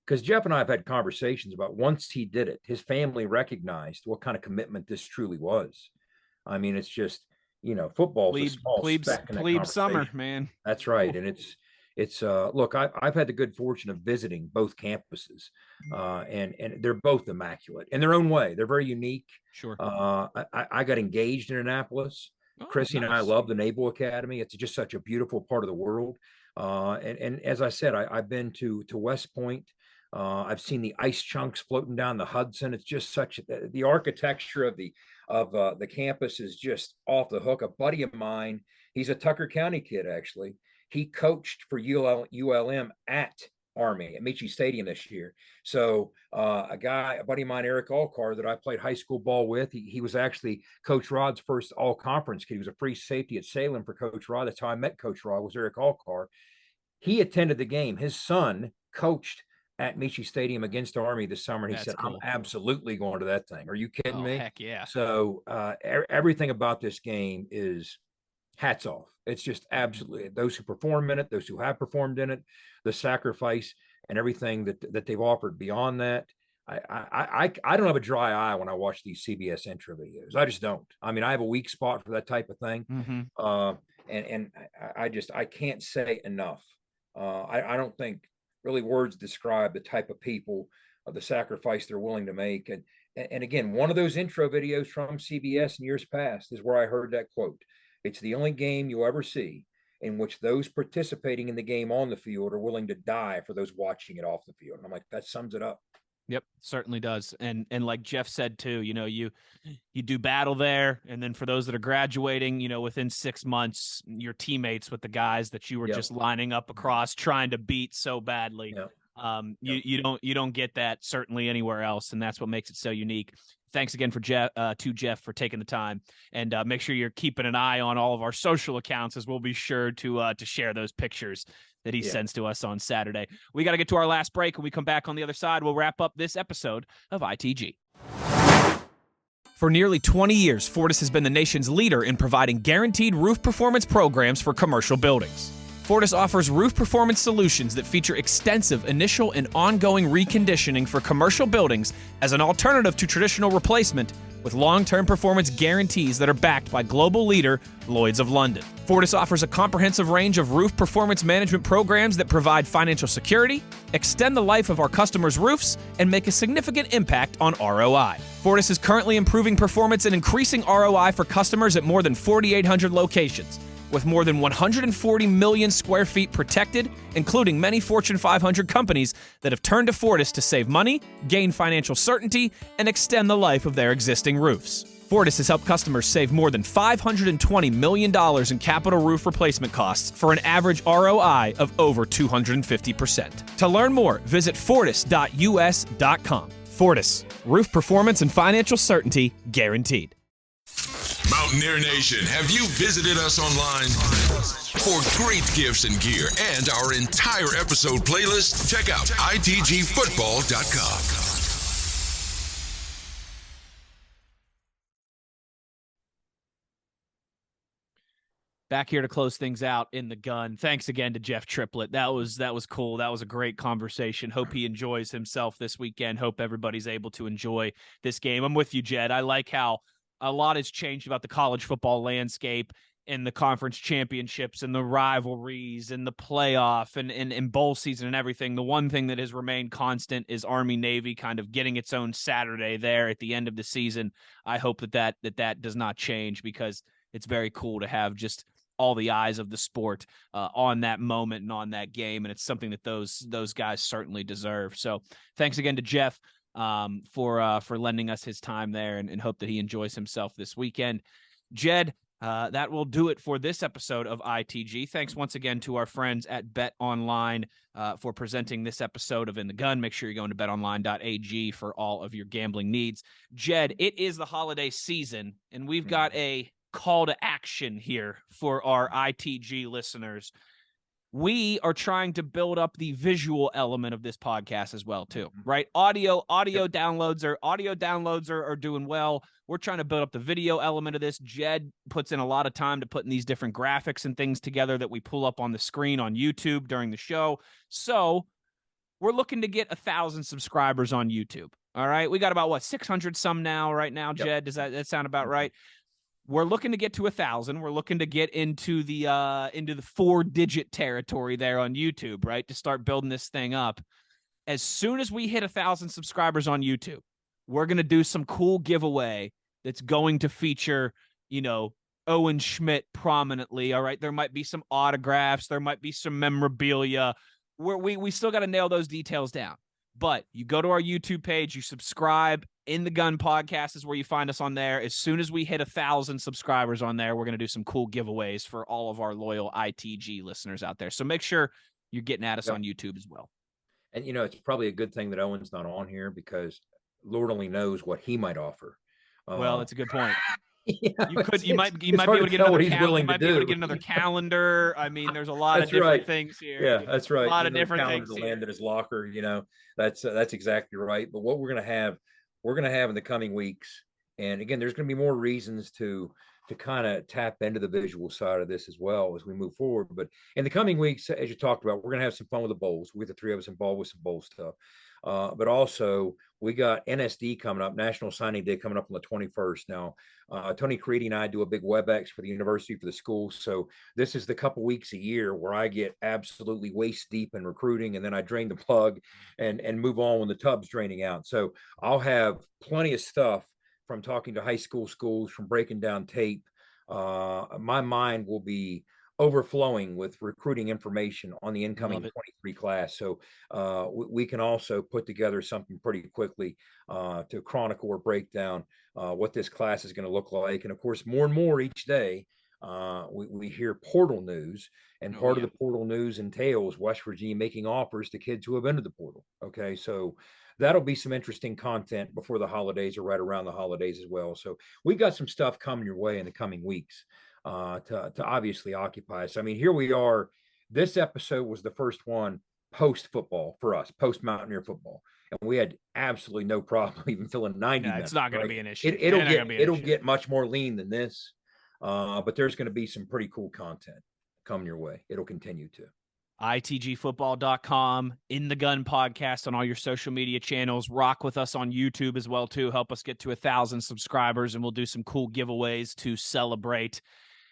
because Jeff and I have had conversations about once he did it, his family recognized what kind of commitment this truly was. I mean, it's just, football is a small speck in that plebe summer, man. That's right. And it's look, I've had the good fortune of visiting both campuses, and they're both immaculate in their own way. They're very unique. Sure. I got engaged in Annapolis. Chrissy and I love the Naval Academy. It's just such a beautiful part of the world. And as I said, I've been to West Point. I've seen the ice chunks floating down the Hudson. It's just the architecture of the campus is just off the hook. A buddy of mine, he's a Tucker County kid, actually. He coached for ULM at Army at Michie Stadium this year. So a buddy of mine, Eric Allcar, that I played high school ball with, he was actually Coach Rod's first all-conference kid. He was a free safety at Salem for Coach Rod. That's how I met Coach Rod, was Eric Allcar. He attended the game. His son coached at Michie Stadium against Army this summer. And he said, cool. I'm absolutely going to that thing. Are you kidding me? Heck yeah. So everything about this game is hats off. It's just absolutely those who perform in it, those who have performed in it, the sacrifice and everything that they've offered beyond that. I don't have a dry eye when I watch these CBS intro videos. I just don't. I mean, I have a weak spot for that type of thing. And I can't say enough. I don't think really words describe the type of people, the sacrifice they're willing to make. And again, one of those intro videos from CBS in years past is where I heard that quote. It's the only game you'll ever see in which those participating in the game on the field are willing to die for those watching it off the field. And I'm like, that sums it up. Yep, certainly does. And like Jeff said too, you do battle there, and then for those that are graduating, within 6 months, your teammates with the guys that you were just lining up across trying to beat so badly. You don't get that certainly anywhere else, and that's what makes it so unique. Thanks again to Jeff for taking the time, and make sure you're keeping an eye on all of our social accounts, as we'll be sure to share those pictures that he sends to us on Saturday. We got to get to our last break. When we come back on the other side, we'll wrap up this episode of ITG. For nearly 20 years, Fortis has been the nation's leader in providing guaranteed roof performance programs for commercial buildings. Fortis offers roof performance solutions that feature extensive initial and ongoing reconditioning for commercial buildings as an alternative to traditional replacement, with long-term performance guarantees that are backed by global leader Lloyd's of London. Fortis offers a comprehensive range of roof performance management programs that provide financial security, extend the life of our customers' roofs, and make a significant impact on ROI. Fortis is currently improving performance and increasing ROI for customers at more than 4,800 locations, with more than 140 million square feet protected, including many Fortune 500 companies that have turned to Fortis to save money, gain financial certainty, and extend the life of their existing roofs. Fortis has helped customers save more than $520 million in capital roof replacement costs for an average ROI of over 250%. To learn more, visit fortis.us.com. Fortis, roof performance and financial certainty guaranteed. Mountaineer Nation, have you visited us online? For great gifts and gear and our entire episode playlist, check out itgfootball.com. Back here to close things out in the gun. Thanks again to Jeff Triplett. That was cool. That was a great conversation. Hope he enjoys himself this weekend. Hope everybody's able to enjoy this game. I'm with you, Jed. I like how a lot has changed about the college football landscape and the conference championships and the rivalries and the playoff and bowl season and everything. The one thing that has remained constant is Army-Navy kind of getting its own Saturday there at the end of the season. I hope that does not change, because it's very cool to have just all the eyes of the sport on that moment and on that game. And it's something that those guys certainly deserve. So thanks again to Jeff for lending us his time there, and hope that he enjoys himself this weekend. Jed, that will do it for this episode of ITG. Thanks once again to our friends at Bet Online for presenting this episode of In the Gun. Make sure you're going to betonline.ag for all of your gambling needs. Jed, it is the holiday season, and we've got a call to action here for our ITG listeners. We are trying to build up the visual element of this podcast as well, too, right? Audio downloads are doing well. We're trying to build up the video element of this. Jed puts in a lot of time to putting these different graphics and things together that we pull up on the screen on YouTube during the show. So we're looking to get 1,000 subscribers on YouTube. All right. We got about 600 some now right now, Jed. Yep. Does that sound about right? We're looking to get to 1,000. We're looking to get into the 4-digit territory there on YouTube, right? To start building this thing up. As soon as we hit 1,000 subscribers on YouTube, we're going to do some cool giveaway that's going to feature, Owen Schmidt prominently. All right. There might be some autographs. There might be some memorabilia. We still got to nail those details down. But you go to our YouTube page, you subscribe. In the Gun Podcast is where you find us on there. As soon as we hit 1,000 subscribers on there, we're going to do some cool giveaways for all of our loyal ITG listeners out there. So make sure you're getting at us on YouTube as well. And, it's probably a good thing that Owen's not on here, because Lord only knows what he might offer. Well, that's a good point. Yeah, you might be able to get another calendar. I mean, there's a lot of different things here. Yeah, that's right. A lot of different things to land in his locker. That's exactly right. But what we're going to have in the coming weeks, and again, there's going to be more reasons to kind of tap into the visual side of this as well as we move forward. But in the coming weeks, as you talked about, we're going to have some fun with the bowls. We, the three of us, involved with some bowl stuff. But also we got NSD coming up, National Signing Day coming up on the 21st. Now, Tony Creedy and I do a big WebEx for the university, for the school. So this is the couple weeks a year where I get absolutely waist deep in recruiting, and then I drain the plug and move on when the tub's draining out. So I'll have plenty of stuff from talking to high school schools, from breaking down tape. My mind will be overflowing with recruiting information on the incoming 23 class. So we can also put together something pretty quickly to chronicle or break down what this class is going to look like. And of course, more and more each day, we hear portal news, and part of the portal news entails West Virginia making offers to kids who have entered the portal. Okay. So that'll be some interesting content before the holidays, or right around the holidays as well. So we got some stuff coming your way in the coming weeks to obviously occupy us. I mean, here we are. This episode was the first one post football for us, post Mountaineer football. And we had absolutely no problem even filling 90 minutes. It's not going right? to be an issue. It'll get much more lean than this. But there's going to be some pretty cool content coming your way. It'll continue to. ITGfootball.com, In the Gun podcast on all your social media channels. Rock with us on YouTube as well, too. Help us get to 1,000 subscribers, and we'll do some cool giveaways to celebrate.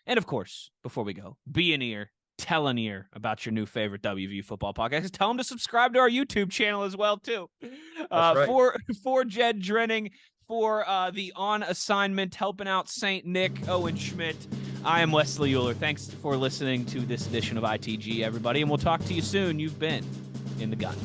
And, of course, before we go, be an ear, tell an ear about your new favorite WVU football podcast. Tell them to subscribe to our YouTube channel as well, too. Right. For Jed Drenning, for the On Assignment, helping out St. Nick, Owen Schmidt, I am Wesley Uhler. Thanks for listening to this edition of ITG, everybody, and we'll talk to you soon. You've been In the Gun.